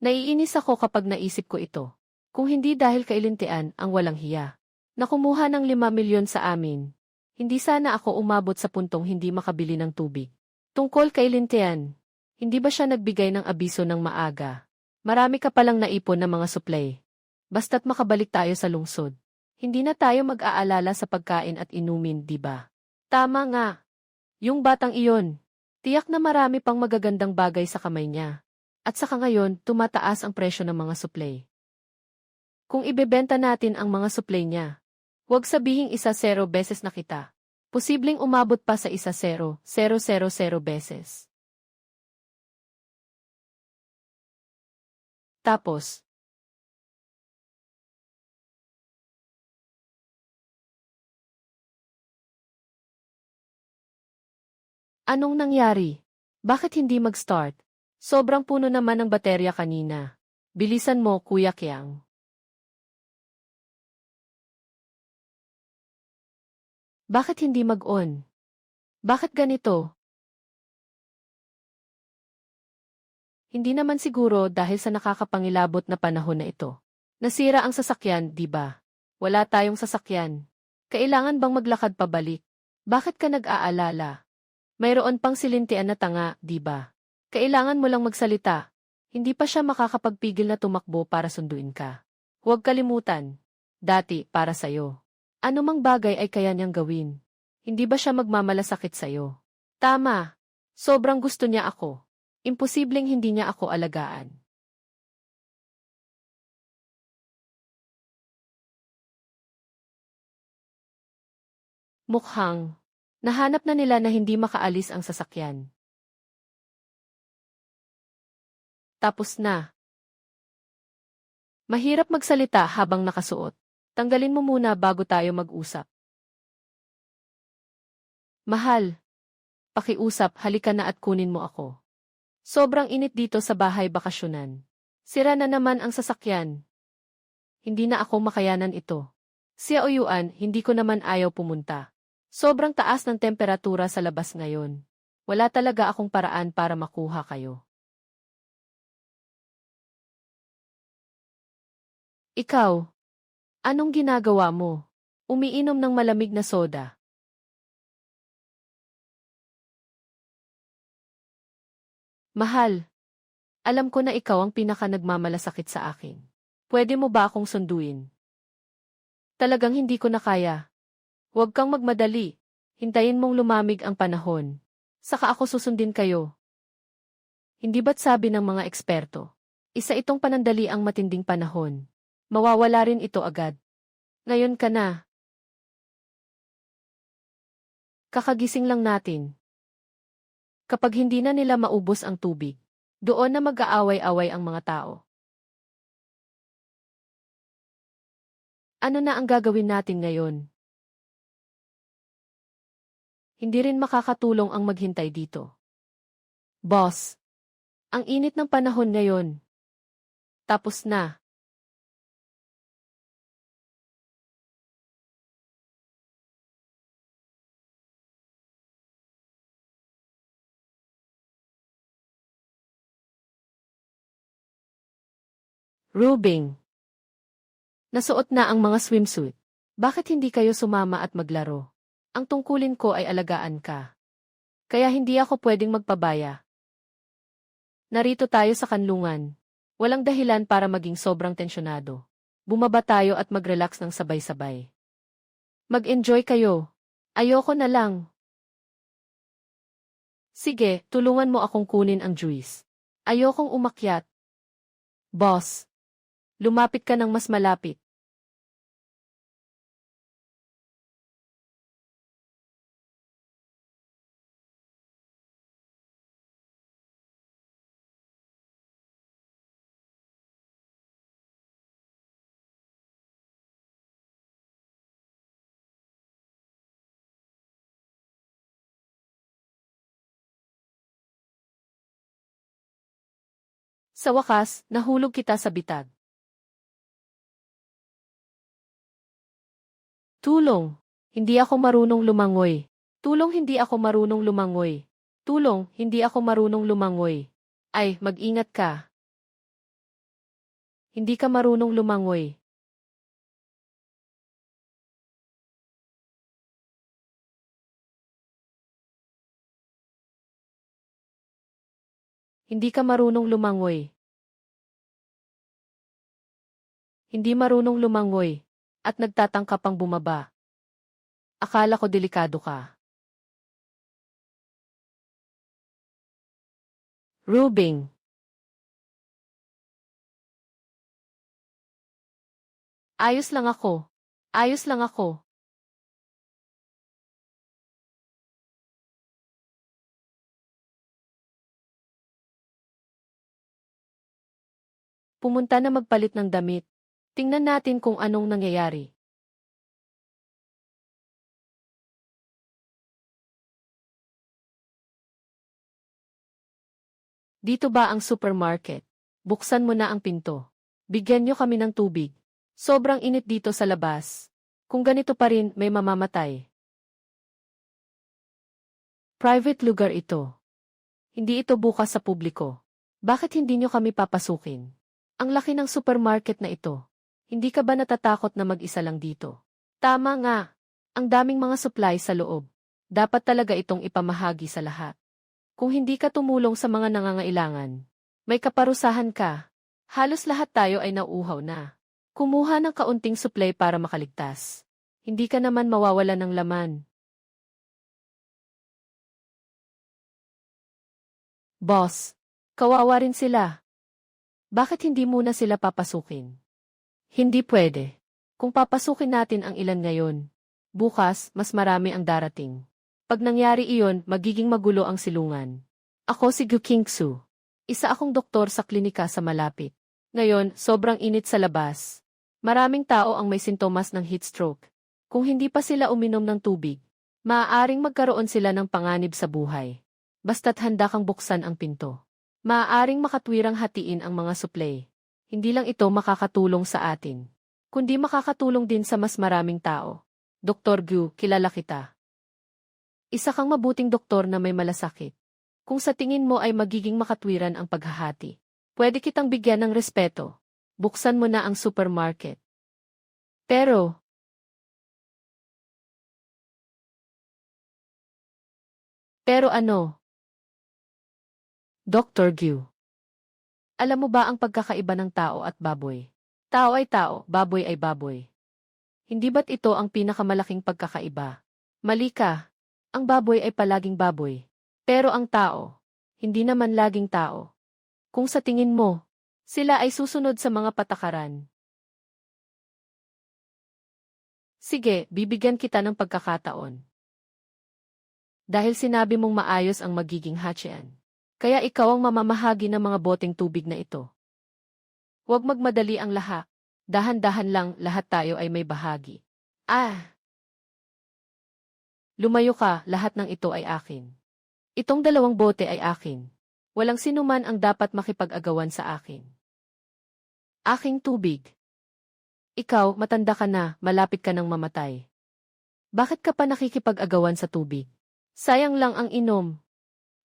Naiinis ako kapag naisip ko ito. Kung hindi dahil kailintian ang walang hiya. Nakumuha ng 5 milyon sa amin. Hindi sana ako umabot sa puntong hindi makabili ng tubig. Tungkol kay Lintian, hindi ba siya nagbigay ng abiso ng maaga? Marami ka palang naipon na mga supply. Basta't makabalik tayo sa lungsod. Hindi na tayo mag-aalala sa pagkain at inumin, di ba? Tama nga. Yung batang iyon, tiyak na marami pang magagandang bagay sa kamay niya. At saka ngayon, tumataas ang presyo ng mga supply. Kung ibebenta natin ang mga supply niya, huwag sabihing 1,000 beses na kita. Posibleng umabot pa sa 1,000,000 beses. Tapos, anong nangyari? Bakit hindi mag-start? Sobrang puno naman ng baterya kanina. Bilisan mo, Kuya Kiang. Bakit hindi mag-on? Bakit ganito? Hindi naman siguro dahil sa nakakapangilabot na panahon na ito. Nasira ang sasakyan, di ba? Wala tayong sasakyan. Kailangan bang maglakad pabalik? Bakit ka nag-aalala? Mayroon pang silintian na tanga, di ba? Kailangan mo lang magsalita. Hindi pa siya makakapagpigil na tumakbo para sunduin ka. Huwag kalimutan. Dati, para sa'yo. Anumang bagay ay kaya niyang gawin. Hindi ba siya magmamalasakit sa'yo? Tama. Sobrang gusto niya ako. Imposibleng hindi niya ako alagaan. Mukhang, nahanap na nila na hindi makaalis ang sasakyan. Tapos na. Mahirap magsalita habang nakasuot. Tanggalin mo muna bago tayo mag-usap. Mahal. Pakiusap, halika na at kunin mo ako. Sobrang init dito sa bahay bakasyonan. Sira na naman ang sasakyan. Hindi na ako makayanan ito. Sia Oyuan, hindi ko naman ayaw pumunta. Sobrang taas ng temperatura sa labas ngayon. Wala talaga akong paraan para makuha kayo. Ikaw, anong ginagawa mo? Umiinom ng malamig na soda. Mahal, alam ko na ikaw ang pinaka nagmamalasakit sa akin. Pwede mo ba akong sunduin? Talagang hindi ko na kaya. Huwag kang magmadali. Hintayin mong lumamig ang panahon. Saka ako susundin kayo. Hindi ba't sabi ng mga eksperto? Isa itong panandali ang matinding panahon. Mawawala rin ito agad. Ngayon ka na. Kakagising lang natin. Kapag hindi na nila maubos ang tubig, doon na mag-aaway-away ang mga tao. Ano na ang gagawin natin ngayon? Hindi rin makakatulong ang maghintay dito. Boss, ang init ng panahon ngayon. Tapos na. Rubing. Nasuot na ang mga swimsuit. Bakit hindi kayo sumama at maglaro? Ang tungkulin ko ay alagaan ka. Kaya hindi ako pwedeng magpabaya. Narito tayo sa kanlungan. Walang dahilan para maging sobrang tensyonado. Bumaba tayo at mag-relax ng sabay-sabay. Mag-enjoy kayo. Ayoko na lang. Sige, tulungan mo akong kunin ang juice. Ayokong umakyat. Boss. Lumapit ka ng mas malapit. Sa wakas, nahulog kita sa bitag. Tulong. Hindi ako marunong lumangoy. Tulong, hindi ako marunong lumangoy. Tulong, hindi ako marunong lumangoy. Ay, mag-ingat ka. Hindi ka marunong lumangoy. Hindi ka marunong lumangoy. Hindi marunong lumangoy. At nagtatangka pang bumaba. Akala ko delikado ka. Rubing. Ayos lang ako. Ayos lang ako. Pumunta na magpalit ng damit. Tingnan natin kung anong nangyayari. Dito ba ang supermarket? Buksan mo na ang pinto. Bigyan niyo kami ng tubig. Sobrang init dito sa labas. Kung ganito pa rin, may mamamatay. Private lugar ito. Hindi ito bukas sa publiko. Bakit hindi niyo kami papasukin? Ang laki ng supermarket na ito. Hindi ka ba natatakot na mag-isa lang dito? Tama nga. Ang daming mga supply sa loob. Dapat talaga itong ipamahagi sa lahat. Kung hindi ka tumulong sa mga nangangailangan, may kaparusahan ka. Halos lahat tayo ay nauuhaw na. Kumuha ng kaunting supply para makaligtas. Hindi ka naman mawawala ng laman. Boss, kawawa rin sila. Bakit hindi muna sila papasukin? Hindi pwede. Kung papasukin natin ang ilan ngayon, bukas mas marami ang darating. Pag nangyari iyon, magiging magulo ang silungan. Ako si Gu Kingsu. Isa akong doktor sa klinika sa malapit. Ngayon, sobrang init sa labas. Maraming tao ang may sintomas ng heat stroke. Kung hindi pa sila uminom ng tubig, maaaring magkaroon sila ng panganib sa buhay. Basta't handa kang buksan ang pinto. Maaaring makatwirang hatiin ang mga suplay. Hindi lang ito makakatulong sa atin, kundi makakatulong din sa mas maraming tao. Dr. Gu, kilala kita. Isa kang mabuting doktor na may malasakit. Kung sa tingin mo ay magiging makatwiran ang paghahati, pwede kitang bigyan ng respeto. Buksan mo na ang supermarket. Pero ano? Dr. Gu. Alam mo ba ang pagkakaiba ng tao at baboy? Tao ay tao, baboy ay baboy. Hindi ba't ito ang pinakamalaking pagkakaiba? Mali ka. Ang baboy ay palaging baboy. Pero ang tao, hindi naman laging tao. Kung sa tingin mo, sila ay susunod sa mga patakaran, Sige, bibigyan kita ng pagkakataon. Dahil sinabi mong maayos ang magiging hatchean. Kaya ikaw ang mamamahagi ng mga boteng tubig na ito. Huwag magmadali ang lahat. Dahan-dahan lang, lahat tayo ay may bahagi. Lumayo ka, lahat ng ito ay akin. Itong 2 bote ay akin. Walang sinuman ang dapat makipag-agawan sa akin. Aking tubig. Ikaw, matanda ka na, malapit ka nang mamatay. Bakit ka pa nakikipag-agawan sa tubig? Sayang lang ang inom.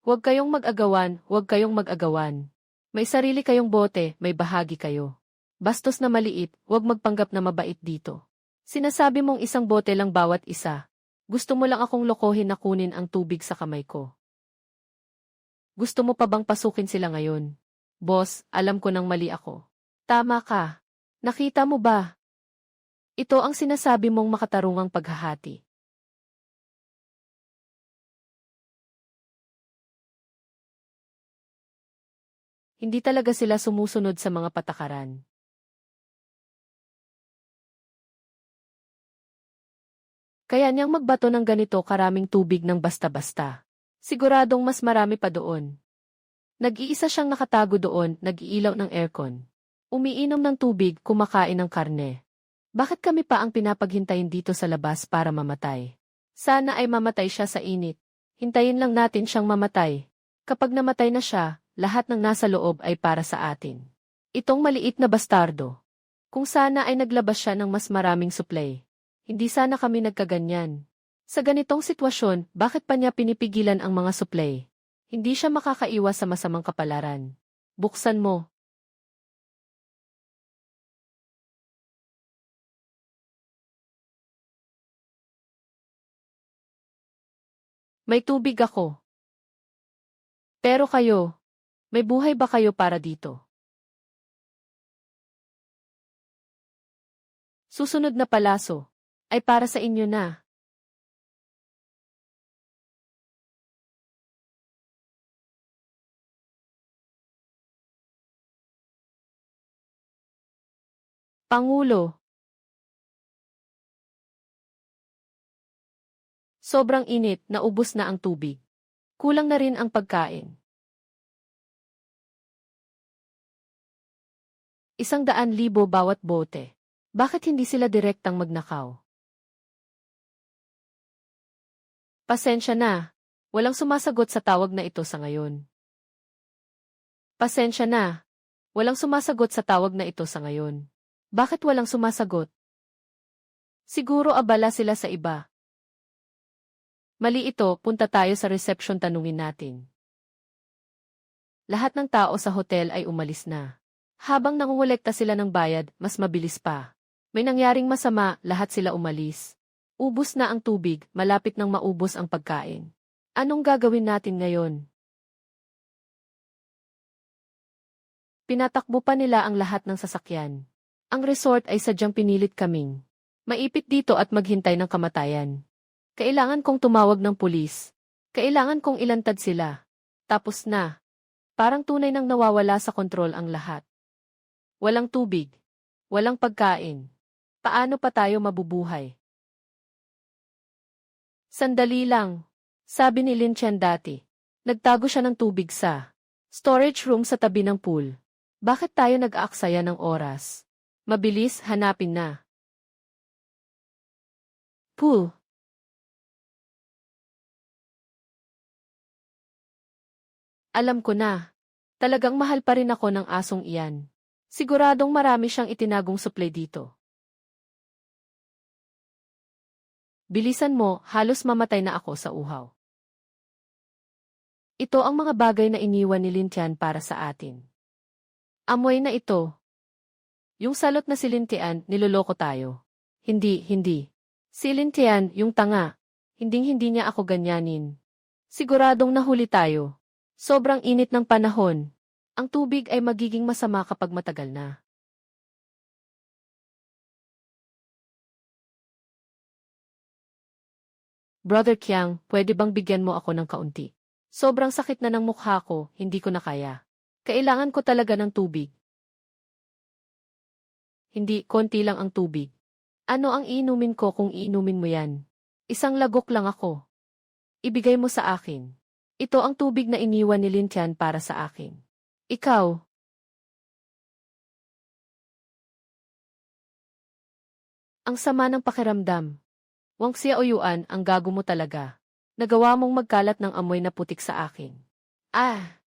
Huwag kayong mag-agawan, huwag kayong mag-agawan. May sarili kayong bote, may bahagi kayo. Bastos na maliit, huwag magpanggap na mabait dito. Sinasabi mong isang bote lang bawat isa. Gusto mo lang akong lokohin na kunin ang tubig sa kamay ko. Gusto mo pa bang pasukin sila ngayon? Boss, alam ko nang mali ako. Tama ka. Nakita mo ba? Ito ang sinasabi mong makatarungang paghahati. Hindi talaga sila sumusunod sa mga patakaran. Kaya niyang magbato ng ganito karaming tubig ng basta-basta. Siguradong mas marami pa doon. Nag-iisa siyang nakatago doon, nag-iilaw ng aircon. Umiinom ng tubig, kumakain ng karne. Bakit kami pa ang pinapaghintayin dito sa labas para mamatay? Sana ay mamatay siya sa init. Hintayin lang natin siyang mamatay. Kapag namatay na siya, lahat ng nasa loob ay para sa atin. Itong maliit na bastardo. Kung sana ay naglabas siya ng mas maraming supply. Hindi sana kami nagkaganyan. Sa ganitong sitwasyon, bakit pa niya pinipigilan ang mga supply? Hindi siya makakaiwas sa masamang kapalaran. Buksan mo. May tubig ako. Pero kayo, may buhay ba kayo para dito? Susunod na palaso ay para sa inyo na. Pangulo. Sobrang init, naubos na ang tubig. Kulang na rin ang pagkain. 100,000 bawat bote. Bakit hindi sila direktang magnakaw? Pasensya na. Walang sumasagot sa tawag na ito sa ngayon. Pasensya na. Walang sumasagot sa tawag na ito sa ngayon. Bakit walang sumasagot? Siguro abala sila sa iba. Mali ito, punta tayo sa reception tanungin natin. Lahat ng tao sa hotel ay umalis na. Habang nangungulekta sila ng bayad, mas mabilis pa. May nangyaring masama, lahat sila umalis. Ubus na ang tubig, malapit nang maubos ang pagkain. Anong gagawin natin ngayon? Pinatakbo pa nila ang lahat ng sasakyan. Ang resort ay sadyang pinilit kaming maipit dito at maghintay ng kamatayan. Kailangan kong tumawag ng pulis. Kailangan kong ilantad sila. Tapos na. Parang tunay nang nawawala sa kontrol ang lahat. Walang tubig. Walang pagkain. Paano pa tayo mabubuhay? Sandali lang. Sabi ni Lin Chen dati. Nagtago siya ng tubig sa storage room sa tabi ng pool. Bakit tayo nag-aaksaya ng oras? Mabilis, hanapin na. Pool. Alam ko na. Talagang mahal pa rin ako ng asong iyan. Siguradong marami siyang itinagong supply dito. Bilisan mo, halos mamatay na ako sa uhaw. Ito ang mga bagay na iniwan ni Lin Tian para sa atin. Amoy na ito. Yung salot na si Lin Tian, niloloko tayo. Hindi. Si Lin Tian, yung tanga. Hinding-hindi niya ako ganyanin. Siguradong nahuli tayo. Sobrang init ng panahon. Ang tubig ay magiging masama kapag matagal na. Brother Qiang, pwede bang bigyan mo ako ng kaunti? Sobrang sakit na ng mukha ko, hindi ko na kaya. Kailangan ko talaga ng tubig. Hindi, konti lang ang tubig. Ano ang iinumin ko kung iinumin mo yan? Isang lagok lang ako. Ibigay mo sa akin. Ito ang tubig na iniwan ni Lin Tian para sa akin. Ikaw. Ang sama ng pakiramdam. Wang Xiaoyuan, ang gago mo talaga. Nagawa mong magkalat ng amoy na putik sa akin. Ah!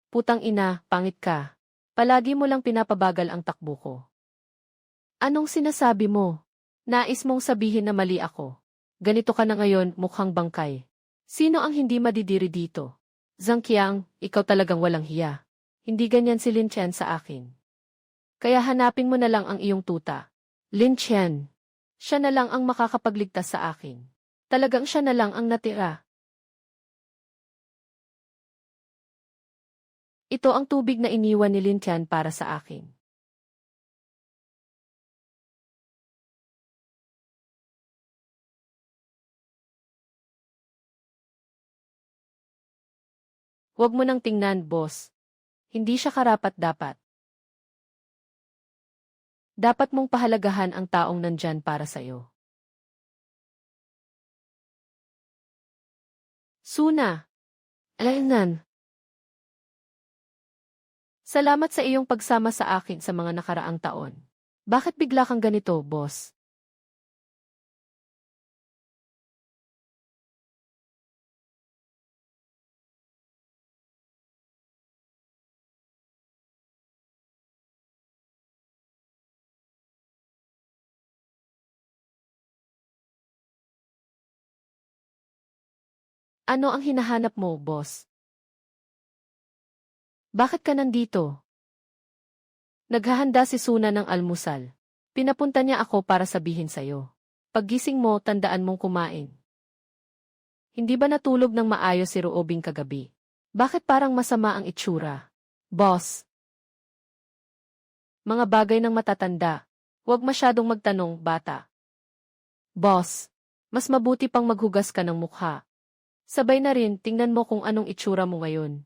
Putang ina, pangit ka. Palagi mo lang pinapabagal ang takbo ko. Anong sinasabi mo? Nais mong sabihin na mali ako. Ganito ka na ngayon, mukhang bangkay. Sino ang hindi madidiri dito? Zhang Qiang, ikaw talagang walang hiya. Hindi ganyan si Lin Chen sa akin. Kaya hanapin mo na lang ang iyong tuta. Lin Chen. Siya na lang ang makakapagligtas sa akin. Talagang siya na lang ang natira. Ito ang tubig na iniwan ni Lin Tian para sa akin. Huwag mo nang tingnan, boss. Hindi siya karapat-dapat. Dapat mong pahalagahan ang taong nandyan para sa'yo. Suna. Alaynan. Salamat sa iyong pagsama sa akin sa mga nakaraang taon. Bakit bigla kang ganito, boss? Ano ang hinahanap mo, boss? Bakit ka nandito? Naghahanda si Suna ng almusal. Pinapunta niya ako para sabihin sa'yo. Paggising mo, tandaan mong kumain. Hindi ba natulog ng maayos si Ruobing kagabi? Bakit parang masama ang itsura? Boss. Mga bagay ng matatanda. Huwag masyadong magtanong, bata. Boss. Mas mabuti pang maghugas ka ng mukha. Sabay na rin, tingnan mo kung anong itsura mo ngayon.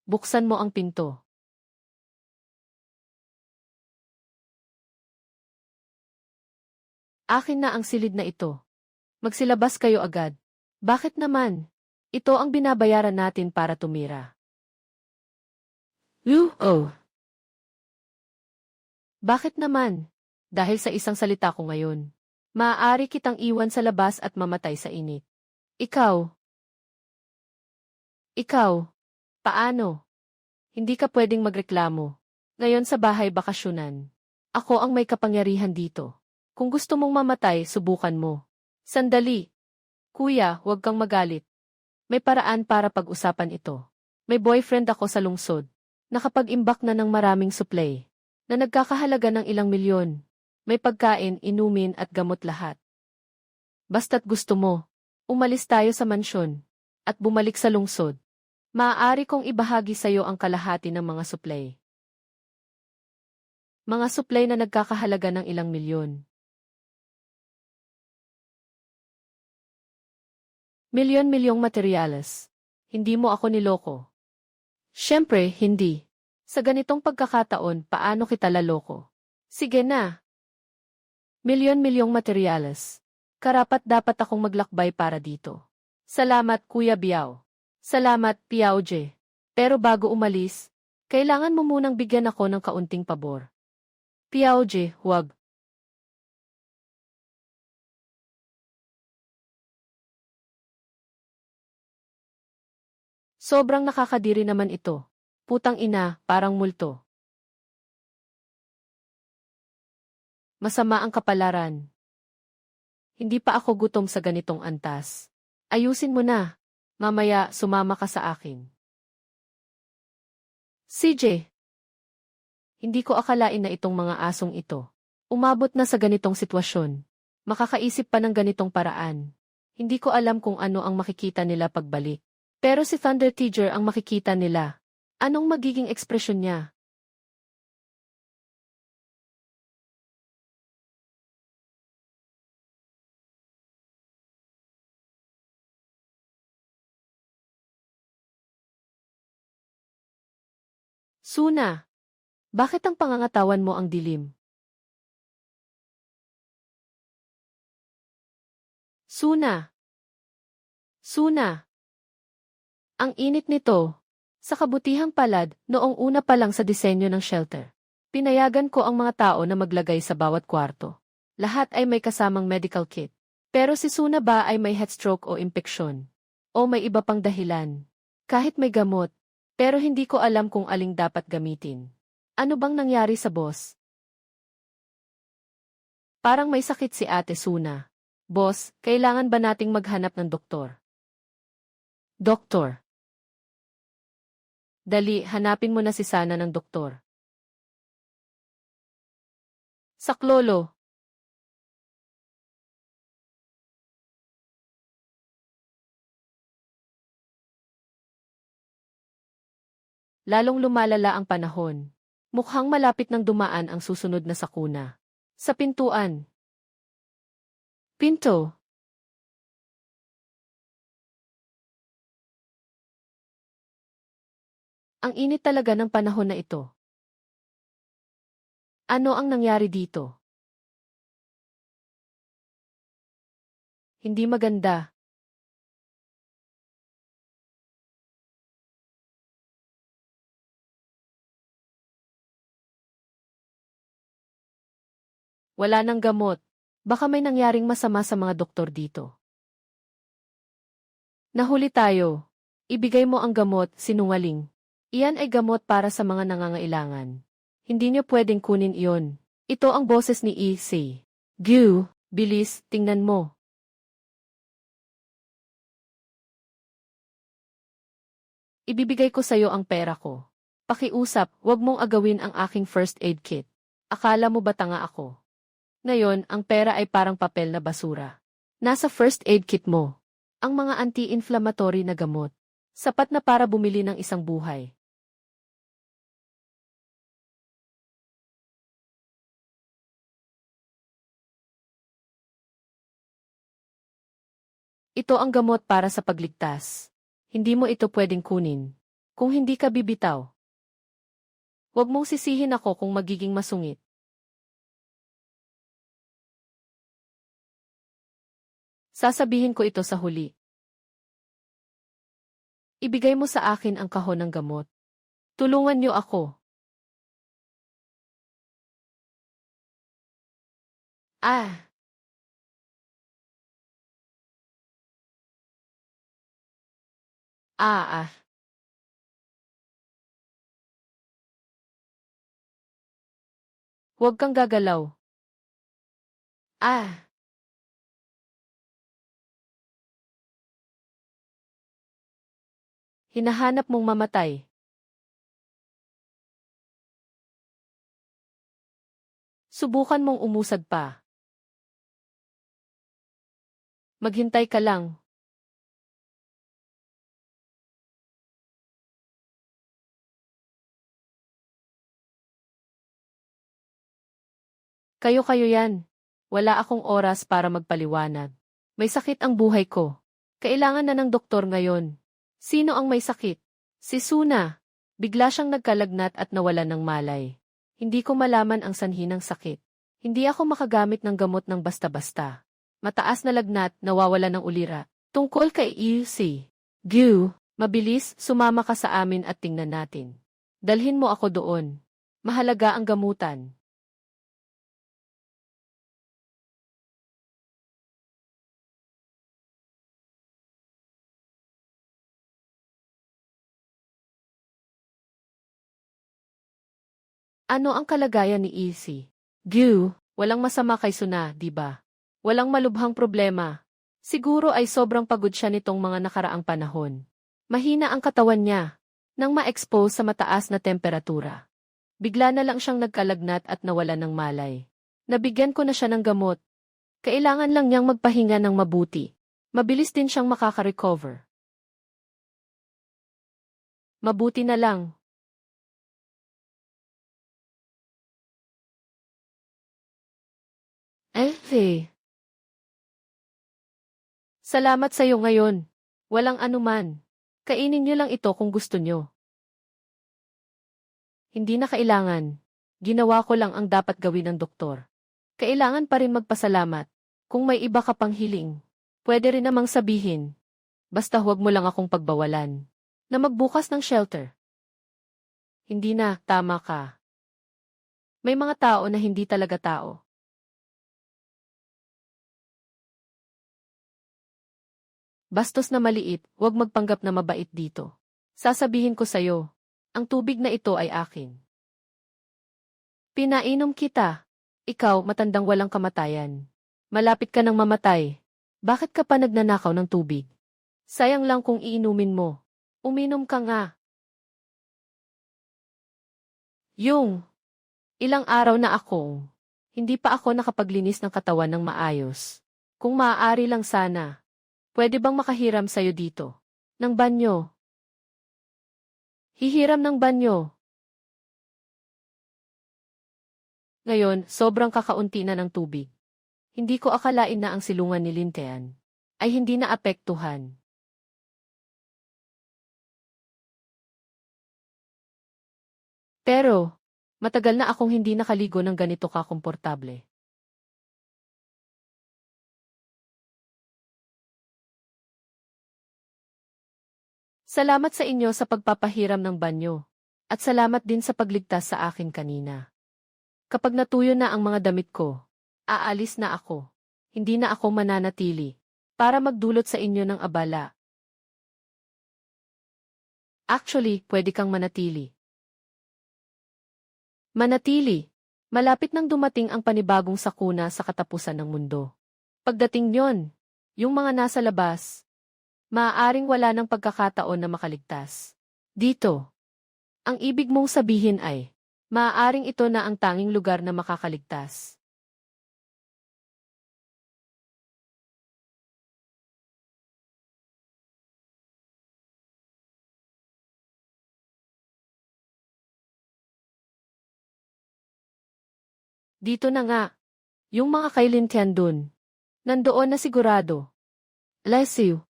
Buksan mo ang pinto. Akin na ang silid na ito. Magsilabas kayo agad. Bakit naman? Ito ang binabayaran natin para tumira. Oh. Bakit naman? Dahil sa isang salita ko ngayon. Maaari kitang iwan sa labas at mamatay sa init. Ikaw. Paano? Hindi ka pwedeng magreklamo. Ngayon sa bahay bakasyonan. Ako ang may kapangyarihan dito. Kung gusto mong mamatay, subukan mo. Sandali. Kuya, huwag kang magalit. May paraan para pag-usapan ito. May boyfriend ako sa lungsod. Nakapag-imbak na ng maraming supply. Na nagkakahalaga ng ilang milyon. May pagkain, inumin at gamot lahat. Basta't gusto mo, umalis tayo sa mansyon. At bumalik sa lungsod. Maaari kong ibahagi sa'yo ang kalahati ng mga supply. Mga supply na nagkakahalaga ng ilang milyon. Milyon-milyong materyales. Hindi mo ako niloko. Siyempre, hindi. Sa ganitong pagkakataon, paano kita laloko? Sige na. Milyon-milyong materyales. Karapat-dapat akong maglakbay para dito. Salamat, Kuya Biao. Salamat, Piaoje. Pero bago umalis, kailangan mo munang bigyan ako ng kaunting pabor. Piaoje, huwag. Sobrang nakakadiri naman ito. Putang ina, parang multo. Masama ang kapalaran. Hindi pa ako gutom sa ganitong antas. Ayusin mo na. Mamaya, sumama ka sa akin. CJ. Hindi ko akalain na itong mga asong ito. Umabot na sa ganitong sitwasyon. Makakaisip pa ng ganitong paraan. Hindi ko alam kung ano ang makikita nila pagbalik. Pero si Thunder Tiger ang makikita nila. Anong magiging ekspresyon niya? Suna, bakit ang pangangatawan mo ang dilim? Suna, Suna, ang init nito. Sa kabutihang palad, noong una pa lang sa disenyo ng shelter, pinayagan ko ang mga tao na maglagay sa bawat kwarto. Lahat ay may kasamang medical kit. Pero si Suna ba ay may heatstroke o impeksyon? O may iba pang dahilan? Kahit may gamot, pero hindi ko alam kung aling dapat gamitin. Ano bang nangyari sa boss? Parang may sakit si Ate Suna. Boss, kailangan ba nating maghanap ng doktor? Doktor. Dali, hanapin mo na si Sana ng doktor. Saklolo. Lalong lumalala ang panahon. Mukhang malapit nang dumaan ang susunod na sakuna. Sa pintuan. Pinto. Ang init talaga ng panahon na ito. Ano ang nangyari dito? Hindi maganda. Wala nang gamot. Baka may nangyaring masama sa mga doktor dito. Nahuli tayo. Ibigay mo ang gamot, sinungaling. Iyan ay gamot para sa mga nangangailangan. Hindi niyo pwedeng kunin iyon. Ito ang boses ni E.C. Gu, bilis, tingnan mo. Ibibigay ko sa'yo ang pera ko. Pakiusap, wag mong agawin ang aking first aid kit. Akala mo ba tanga ako? Ngayon, ang pera ay parang papel na basura. Nasa first aid kit mo. Ang mga anti-inflammatory na gamot. Sapat na para bumili ng isang buhay. Ito ang gamot para sa pagligtas. Hindi mo ito pwedeng kunin. Kung hindi ka bibitaw. Huwag mong sisihin ako kung magiging masungit. Sasabihin ko ito sa huli. Ibigay mo sa akin ang kahon ng gamot. Tulungan niyo ako. Ah! Ah ah. Huwag kang gagalaw. Ah! Hinahanap mong mamatay. Subukan mong umusad pa. Maghintay ka lang. Kayo-kayo yan. Wala akong oras para magpaliwanag. May sakit ang buhay ko. Kailangan na ng doktor ngayon. Sino ang may sakit? Si Suna. Bigla siyang nagkalagnat at nawalan ng malay. Hindi ko malaman ang sanhi ng sakit. Hindi ako makagamit ng gamot ng basta-basta. Mataas na lagnat, nawawala ng ulira. Tungkol kay EUC. Gu, mabilis, sumama ka sa amin at tingnan natin. Dalhin mo ako doon. Mahalaga ang gamutan. Ano ang kalagayan ni Easy? Gu, walang masama kay Suna, di ba? Walang malubhang problema. Siguro ay sobrang pagod siya nitong mga nakaraang panahon. Mahina ang katawan niya. Nang ma-expose sa mataas na temperatura. Bigla na lang siyang nagkalagnat at nawalan ng malay. Nabigyan ko na siya ng gamot. Kailangan lang niyang magpahinga ng mabuti. Mabilis din siyang makaka-recover. Mabuti na lang. Salamat sa iyo ngayon. Walang anuman. Kainin niyo lang ito kung gusto niyo. Hindi na kailangan. Ginawa ko lang ang dapat gawin ng doktor. Kailangan pa rin magpasalamat. Kung may iba ka pang hiling, pwede rin namang sabihin. Basta huwag mo lang akong pagbawalan. Na magbukas ng shelter. Hindi na, tama ka. May mga tao na hindi talaga tao. Bastos na maliit, huwag magpanggap na mabait dito. Sasabihin ko sa'yo, ang tubig na ito ay akin. Pinainom kita. Ikaw, matandang walang kamatayan. Malapit ka nang mamatay. Bakit ka pa nagnanakaw ng tubig? Sayang lang kung iinumin mo. Uminom ka nga. Ilang araw na akong, hindi pa ako nakapaglinis ng katawan ng maayos. Kung maaari lang sana, pwede bang makahiram sa'yo dito? Ng banyo. Hihiram ng banyo. Ngayon, sobrang kakaunti na ng tubig. Hindi ko akalain na ang silungan ni Lintean ay hindi naapektuhan. Pero, matagal na akong hindi nakaligo ng ganito kakomportable. Salamat sa inyo sa pagpapahiram ng banyo. At salamat din sa pagligtas sa akin kanina. Kapag natuyo na ang mga damit ko, aalis na ako. Hindi na ako mananatili para magdulot sa inyo ng abala. Actually, pwede kang manatili. Manatili. Malapit nang dumating ang panibagong sakuna sa katapusan ng mundo. Pagdating nyon, yung mga nasa labas, maaaring wala ng pagkakataon na makaligtas. Dito, ang ibig mong sabihin ay, maaaring ito na ang tanging lugar na makakaligtas. Dito na nga, yung mga kay Lintian dun. Nandoon na sigurado. Lesiu.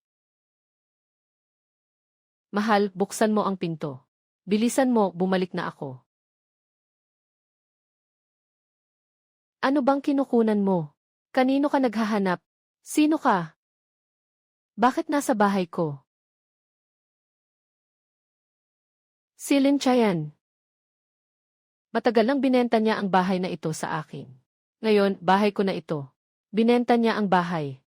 Mahal, buksan mo ang pinto. Bilisan mo, bumalik na ako. Ano bang kinukunan mo? Kanino ka naghahanap? Sino ka? Bakit nasa bahay ko? Si Lin Chayan. Matagal nang binenta niya ang bahay na ito sa akin. Ngayon, bahay ko na ito. Binenta niya ang bahay.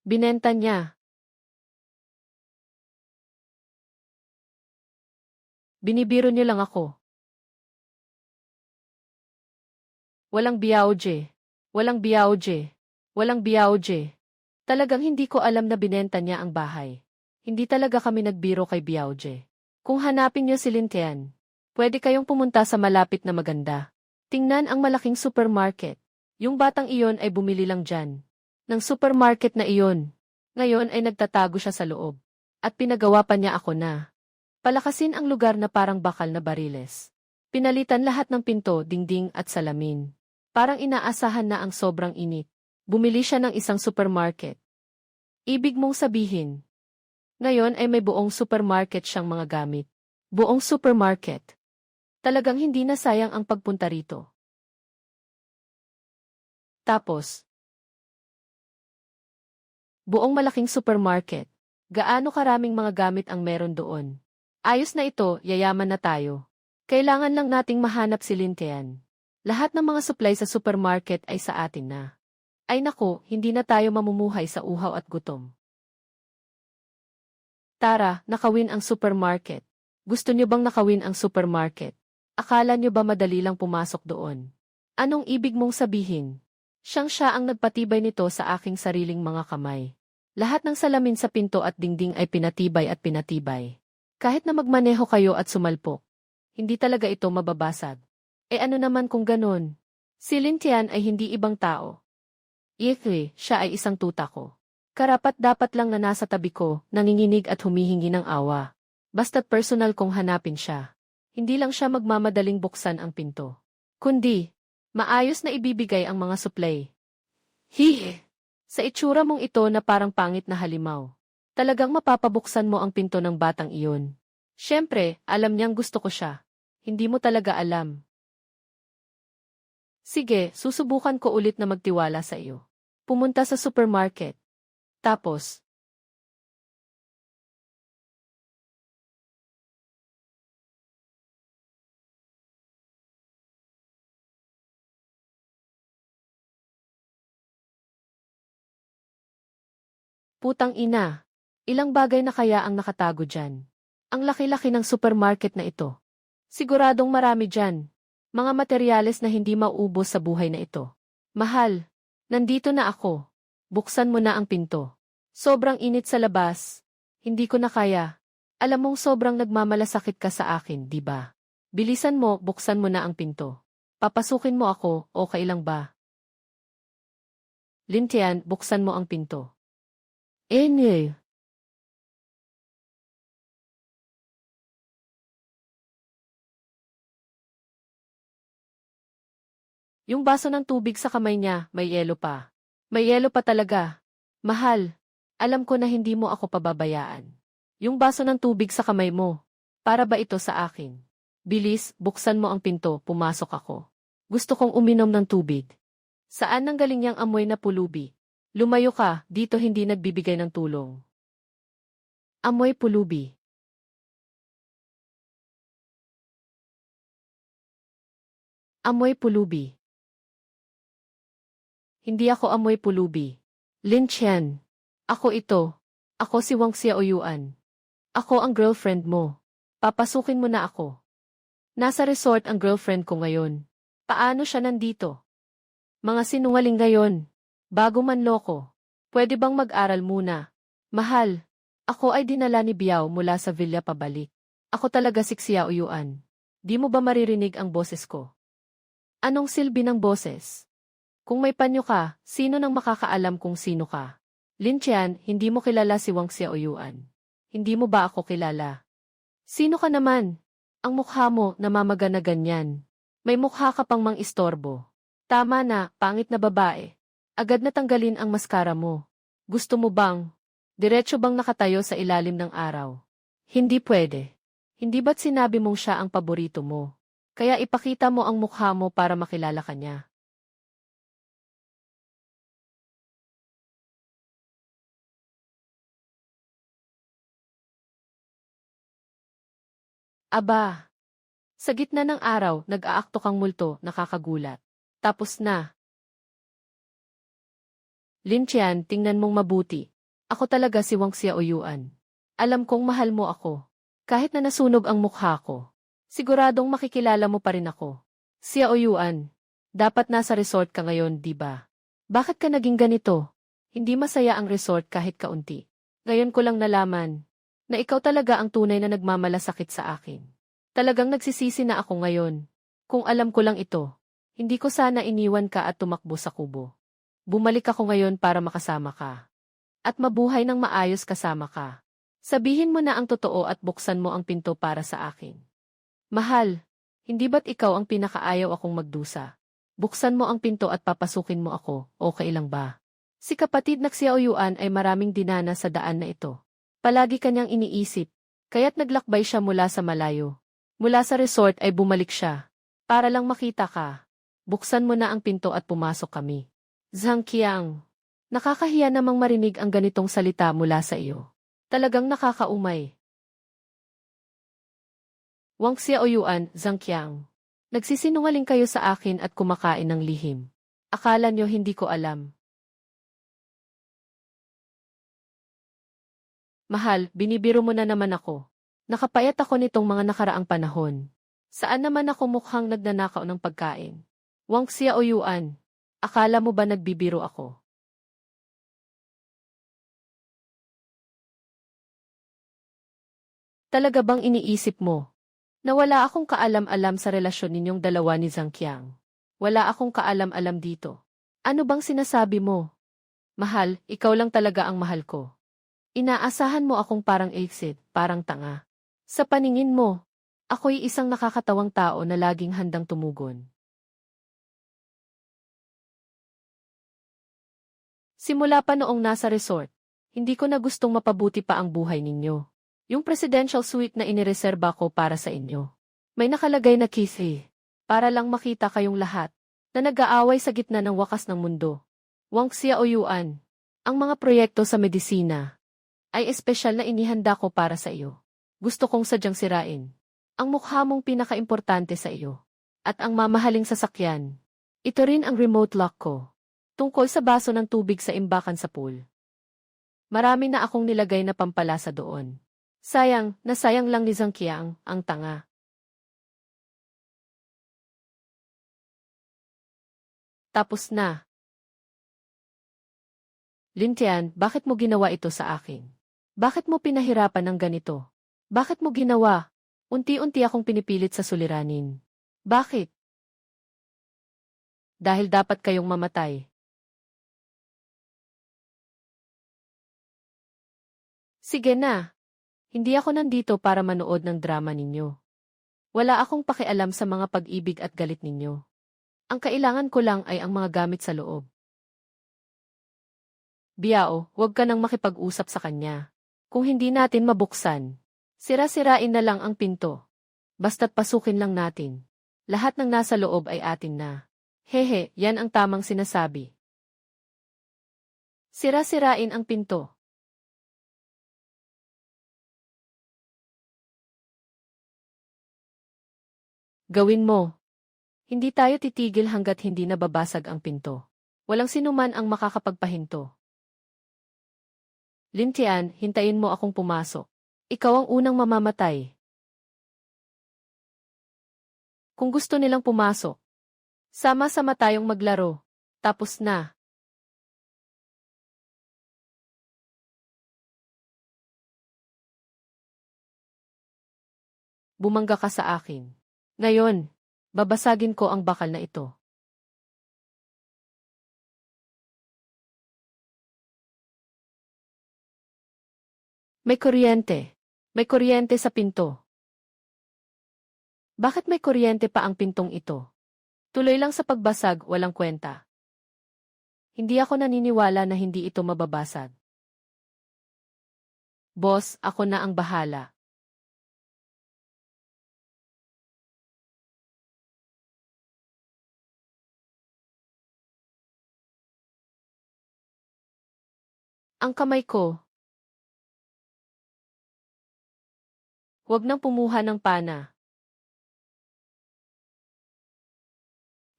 Binenta niya. Binibiro niyo lang ako. Walang biyaoje. Walang biyaoje. Walang biyaoje. Talagang hindi ko alam na binenta niya ang bahay. Hindi talaga kami nagbiro kay biyaoje. Kung hanapin niyo si Lintian, pwede kayong pumunta sa malapit na maganda. Tingnan ang malaking supermarket. Yung batang iyon ay bumili lang dyan. Ng supermarket na iyon. Ngayon ay nagtatago siya sa loob. At pinagawa pa niya ako na. Palakasin ang lugar na parang bakal na bariles. Pinalitan lahat ng pinto, dingding at salamin. Parang inaasahan na ang sobrang init. Bumili siya ng isang supermarket. Ibig mong sabihin, ngayon ay may buong supermarket siyang mga gamit. Buong supermarket. Talagang hindi na sayang ang pagpunta rito. Tapos, buong malaking supermarket. Gaano karaming mga gamit ang meron doon? Ayos na ito, yayaman na tayo. Kailangan lang nating mahanap si Lintian. Lahat ng mga supply sa supermarket ay sa atin na. Ay nako, hindi na tayo mamumuhay sa uhaw at gutom. Tara, nakawin ang supermarket. Gusto niyo bang nakawin ang supermarket? Akala niyo ba madali lang pumasok doon? Anong ibig mong sabihin? Siya ang nagpatibay nito sa aking sariling mga kamay. Lahat ng salamin sa pinto at dingding ay pinatibay at pinatibay. Kahit na magmaneho kayo at sumalpok, hindi talaga ito mababasag. E ano naman kung ganon? Si Lintian ay hindi ibang tao. Siya ay isang tuta ko. Karapat-dapat lang na nasa tabi ko, nanginginig at humihingi ng awa. Basta't personal kong hanapin siya. Hindi lang siya magmamadaling buksan ang pinto. Kundi, maayos na ibibigay ang mga supply. Sa itsura mong ito na parang pangit na halimaw. Talagang mapapabuksan mo ang pinto ng batang iyon. Siyempre, alam niyang gusto ko siya. Hindi mo talaga alam. Sige, susubukan ko ulit na magtiwala sa iyo. Pumunta sa supermarket. Tapos, putang ina. Ilang bagay na kaya ang nakatago dyan? Ang laki-laki ng supermarket na ito. Siguradong marami dyan. Mga materyales na hindi mauubos sa buhay na ito. Mahal, nandito na ako. Buksan mo na ang pinto. Sobrang init sa labas. Hindi ko na kaya. Alam mong sobrang nagmamalasakit ka sa akin, di ba? Bilisan mo, buksan mo na ang pinto. Papasukin mo ako, okay lang ba? Lintian, buksan mo ang pinto. Enye. Yung baso ng tubig sa kamay niya, may yelo pa. May yelo pa talaga. Mahal, alam ko na hindi mo ako pababayaan. Yung baso ng tubig sa kamay mo, para ba ito sa akin? Bilis, buksan mo ang pinto, pumasok ako. Gusto kong uminom ng tubig. Saan nanggaling yang amoy na pulubi? Lumayo ka, dito hindi nagbibigay ng tulong. Amoy pulubi. Amoy pulubi. Hindi ako amoy pulubi. Lin Chen. Ako ito. Ako si Wang Xiaoyuan. Ako ang girlfriend mo. Papasukin mo na ako. Nasa resort ang girlfriend ko ngayon. Paano siya nandito? Mga sinungaling ngayon. Bago man loko. Pwede bang mag-aral muna? Mahal. Ako ay dinala ni Biao mula sa villa pabalik. Ako talaga si Xiaoyuan. Di mo ba maririnig ang boses ko? Anong silbi ng boses? Kung may panyo ka, sino nang makakaalam kung sino ka? Lin Qian, hindi mo kilala si Wang Xiaoyuan. Hindi mo ba ako kilala? Sino ka naman? Ang mukha mo namamaga na ganyan. May mukha ka pang mang-istorbo. Tama na, pangit na babae. Agad na tanggalin ang maskara mo. Gusto mo bang? Diretso bang nakatayo sa ilalim ng araw? Hindi pwede. Hindi ba't sinabi mong siya ang paborito mo? Kaya ipakita mo ang mukha mo para makilala ka niya. Aba! Sa gitna ng araw, nag-aakto kang multo, nakakagulat. Tapos na. Lin Qian, tingnan mong mabuti. Ako talaga si Wang Xiaoyuan. Alam kong mahal mo ako. Kahit na nasunog ang mukha ko. Siguradong makikilala mo pa rin ako. Xiaoyuan, dapat nasa resort ka ngayon, di ba? Bakit ka naging ganito? Hindi masaya ang resort kahit kaunti. Ngayon ko lang nalaman na ikaw talaga ang tunay na nagmamalasakit sa akin. Talagang nagsisisi na ako ngayon. Kung alam ko lang ito, hindi ko sana iniwan ka at tumakbo sa kubo. Bumalik ako ngayon para makasama ka. At mabuhay ng maayos kasama ka. Sabihin mo na ang totoo at buksan mo ang pinto para sa akin. Mahal, hindi ba't ikaw ang pinakaayaw akong magdusa? Buksan mo ang pinto at papasukin mo ako, okay lang ba? Si kapatid na Xiaoyuan ay maraming dinana sa daan na ito. Palagi kanyang iniisip, kaya't naglakbay siya mula sa malayo. Mula sa resort ay bumalik siya. Para lang makita ka. Buksan mo na ang pinto at pumasok kami. Zhang Qiang, nakakahiya namang marinig ang ganitong salita mula sa iyo. Talagang nakakaumay. Wang Xiaoyuan, Zhang Qiang. Nagsisinungaling kayo sa akin at kumakain ng lihim. Akala nyo hindi ko alam. Mahal, binibiro mo na naman ako. Nakapayat ako nitong mga nakaraang panahon. Saan naman ako mukhang nagnanakaw ng pagkain? Wang Xiaoyuan, akala mo ba nagbibiro ako? Talaga bang iniisip mo na wala akong kaalam-alam sa relasyon ninyong dalawa ni Zhang Qiang? Wala akong kaalam-alam dito. Ano bang sinasabi mo? Mahal, ikaw lang talaga ang mahal ko. Inaasahan mo akong parang exit, parang tanga. Sa paningin mo, ako'y isang nakakatawang tao na laging handang tumugon. Simula pa noong nasa resort, Hindi ko na gustong mapabuti pa ang buhay ninyo. Yung presidential suite na inireserba ko para sa inyo. May nakalagay na Keith, para lang makita kayong lahat, na nag-aaway sa gitna ng wakas ng mundo. Wang Xiaoyuan, ang mga proyekto sa medisina ay espesyal na inihanda ko para sa iyo. Gusto kong sadyang sirain ang mukha mong pinakaimportante sa iyo. At ang mamahaling sasakyan. Ito rin ang remote lock ko. Tungkol sa baso ng tubig sa imbakan sa pool. Marami na akong nilagay na pampalasa doon. Sayang, nasayang lang ni Zhang Qiang, ang tanga. Tapos na. Lin Tian, bakit mo ginawa ito sa akin? Bakit mo pinahirapan ng ganito? Bakit mo ginawa? Unti-unti akong pinipilit sa suliranin. Bakit? Dahil dapat kayong mamatay. Sige na. Hindi ako nandito para manood ng drama ninyo. Wala akong pakialam sa mga pag-ibig at galit ninyo. Ang kailangan ko lang ay ang mga gamit sa loob. Biao, huwag ka nang makipag-usap sa kanya. Kung hindi natin mabuksan, sira-sirain na lang ang pinto. Basta't pasukin lang natin. Lahat ng nasa loob ay atin na. Hehe, yan ang tamang sinasabi. Sira-sirain ang pinto. Gawin mo. Hindi tayo titigil hanggat hindi nababasag ang pinto. Walang sinuman ang makakapagpahinto. Lin Tian, hintayin mo akong pumasok. Ikaw ang unang mamamatay. Kung gusto nilang pumasok, sama-sama tayong maglaro. Tapos na. Bumangga ka sa akin. Ngayon, babasagin ko ang bakal na ito. May kuryente. May kuryente sa pinto. Bakit may kuryente pa ang pintong ito? Tuloy lang sa pagbasag, walang kwenta. Hindi ako naniniwala na hindi ito mababasag. Boss, ako na ang bahala. Ang kamay ko. Huwag nang pumuha ng pana.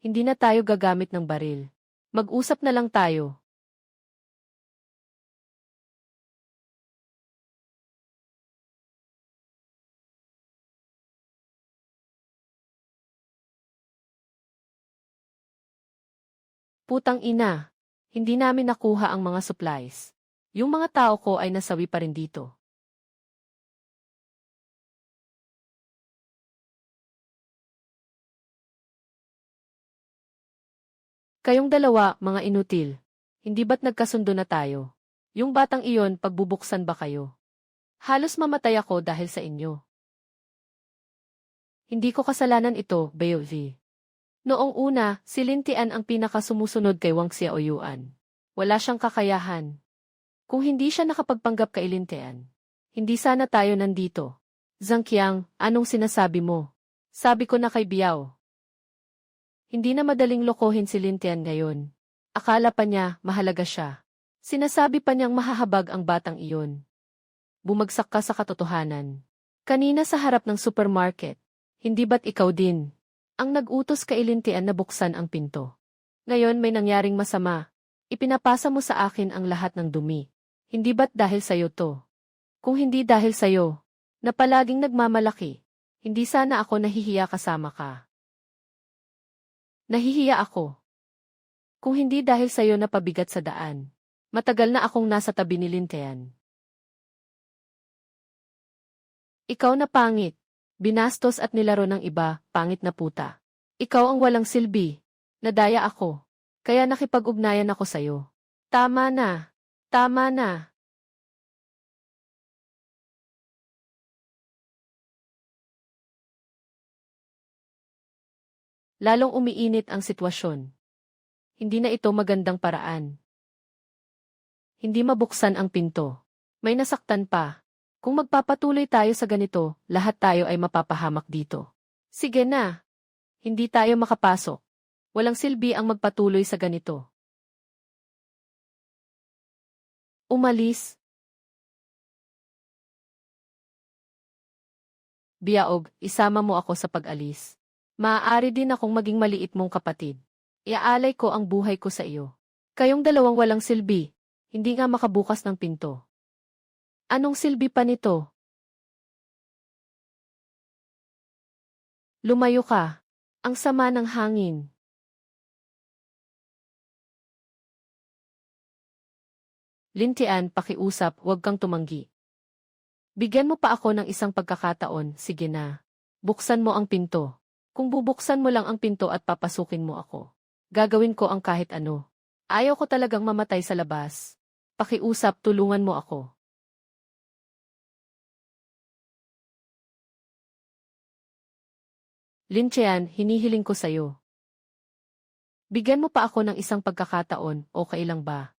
Hindi na tayo gagamit ng baril. Mag-usap na lang tayo. Putang ina. Hindi namin nakuha ang mga supplies. Yung mga tao ko ay nasawi pa rin dito. Kayong dalawa, mga inutil. Hindi ba't nagkasundo na tayo? Yung batang iyon, pagbubuksan ba kayo? Halos mamatay ako dahil sa inyo. Hindi ko kasalanan ito, Beovi. Noong una, si Lin Tian ang pinakasumusunod kay Wang Xiaoyuan. Wala siyang kakayahan. Kung hindi siya nakapagpanggap kay Lin Tian, hindi sana tayo nandito. Zhang Qiang, anong sinasabi mo? Sabi ko na kay Biao. Hindi na madaling lokohin si Lin Tian ngayon. Akala pa niya, mahalaga siya. Sinasabi pa niyang mahahabag ang batang iyon. Bumagsak ka sa katotohanan. Kanina sa harap ng supermarket, hindi ba't ikaw din ang nag-utos kay Lin Tian na buksan ang pinto? Ngayon may nangyaring masama. Ipinapasa mo sa akin ang lahat ng dumi. Hindi ba't dahil sa'yo to? Kung hindi dahil sa'yo, na palaging nagmamalaki, hindi sana ako nahihiya kasama ka. Nahihiya ako. Kung hindi dahil sa'yo na pabigat sa daan. Matagal na akong nasa tabi ni Lin Tian. Ikaw na pangit. Binastos at nilaro ng iba, pangit na puta. Ikaw ang walang silbi. Nadaya ako. Kaya nakipag-ugnayan ako sa'yo. Tama na. Tama na. Lalong umiinit ang sitwasyon. Hindi na ito magandang paraan. Hindi mabuksan ang pinto. May nasaktan pa. Kung magpapatuloy tayo sa ganito, lahat tayo ay mapapahamak dito. Sige na. Hindi tayo makapasok. Walang silbi ang magpatuloy sa ganito. Umalis. Biaog, isama mo ako sa pag-alis. Maaari din akong maging maliit mong kapatid. Iaalay ko ang buhay ko sa iyo. Kayong dalawang walang silbi. Hindi nga makabukas ng pinto. Anong silbi pa nito? Lumayo ka. Ang sama ng hangin. Lintian, pakiusap, huwag kang tumanggi. Bigyan mo pa ako ng isang pagkakataon, sige na. Buksan mo ang pinto. Kung bubuksan mo lang ang pinto at papasukin mo ako, gagawin ko ang kahit ano. Ayaw ko talagang mamatay sa labas. Pakiusap, tulungan mo ako. Lintian, hinihiling ko sa'yo. Bigyan mo pa ako ng isang pagkakataon, okay lang ba?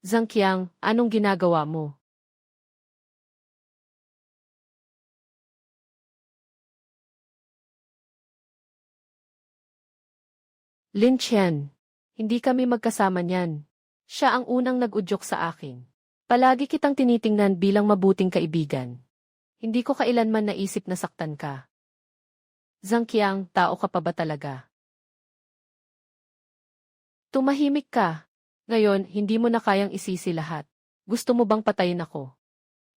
Zhang Qiang, anong ginagawa mo? Lin Qian, hindi kami magkasama niyan. Siya ang unang nag-udyok sa akin. Palagi kitang tinitingnan bilang mabuting kaibigan. Hindi ko kailanman naisip na saktan ka. Zhang Qiang, tao ka pa ba talaga? Tumahimik ka. Ngayon, hindi mo na kayang isisi lahat. Gusto mo bang patayin ako?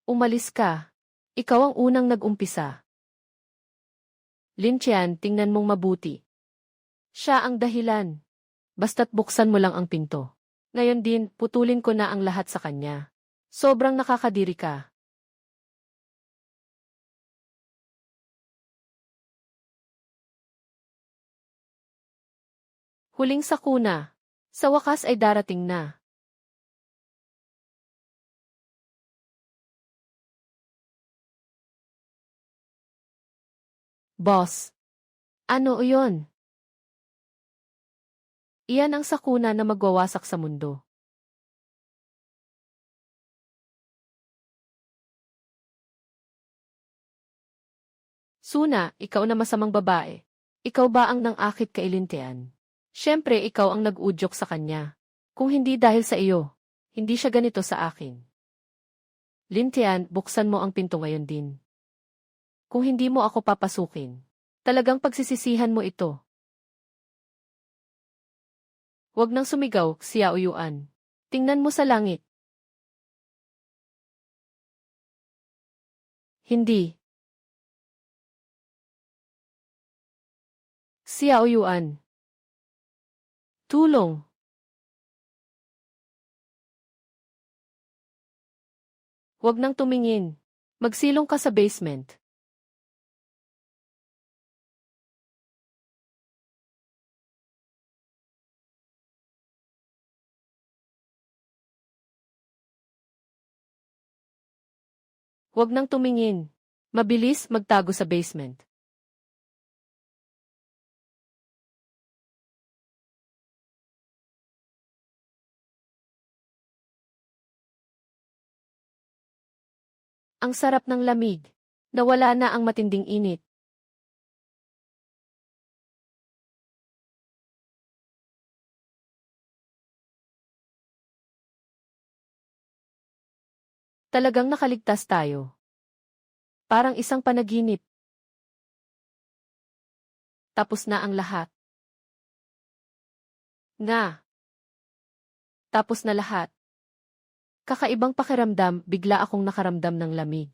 Umalis ka. Ikaw ang unang nag-umpisa. Lin Qian, tingnan mong mabuti. Siya ang dahilan. Basta't buksan mo lang ang pinto. Ngayon din, putulin ko na ang lahat sa kanya. Sobrang nakakadiri ka. Huling sakuna. Sa wakas ay darating na. Boss. Ano iyon? Iyan ang sakuna na magwawasak sa mundo. Suna, ikaw na masamang babae. Ikaw ba ang nang-akit kay Lintian? Siyempre, ikaw ang nag-udyok sa kanya. Kung hindi dahil sa iyo, hindi siya ganito sa akin. Lintian, buksan mo ang pinto ngayon din. Kung hindi mo ako papasukin, talagang pagsisisihan mo ito. Huwag nang sumigaw, Xiao Yuan. Tingnan mo sa langit. Hindi. Xiao Yuan. Tulong. Huwag nang tumingin. Magsilong ka sa basement. Huwag nang tumingin. Mabilis, magtago sa basement. Ang sarap ng lamig. Nawala na ang matinding init. Talagang nakaligtas tayo. Parang isang panaginip. Tapos na ang lahat. Nga. Tapos na lahat. Kakaibang pakiramdam, bigla akong nakaramdam ng lamig.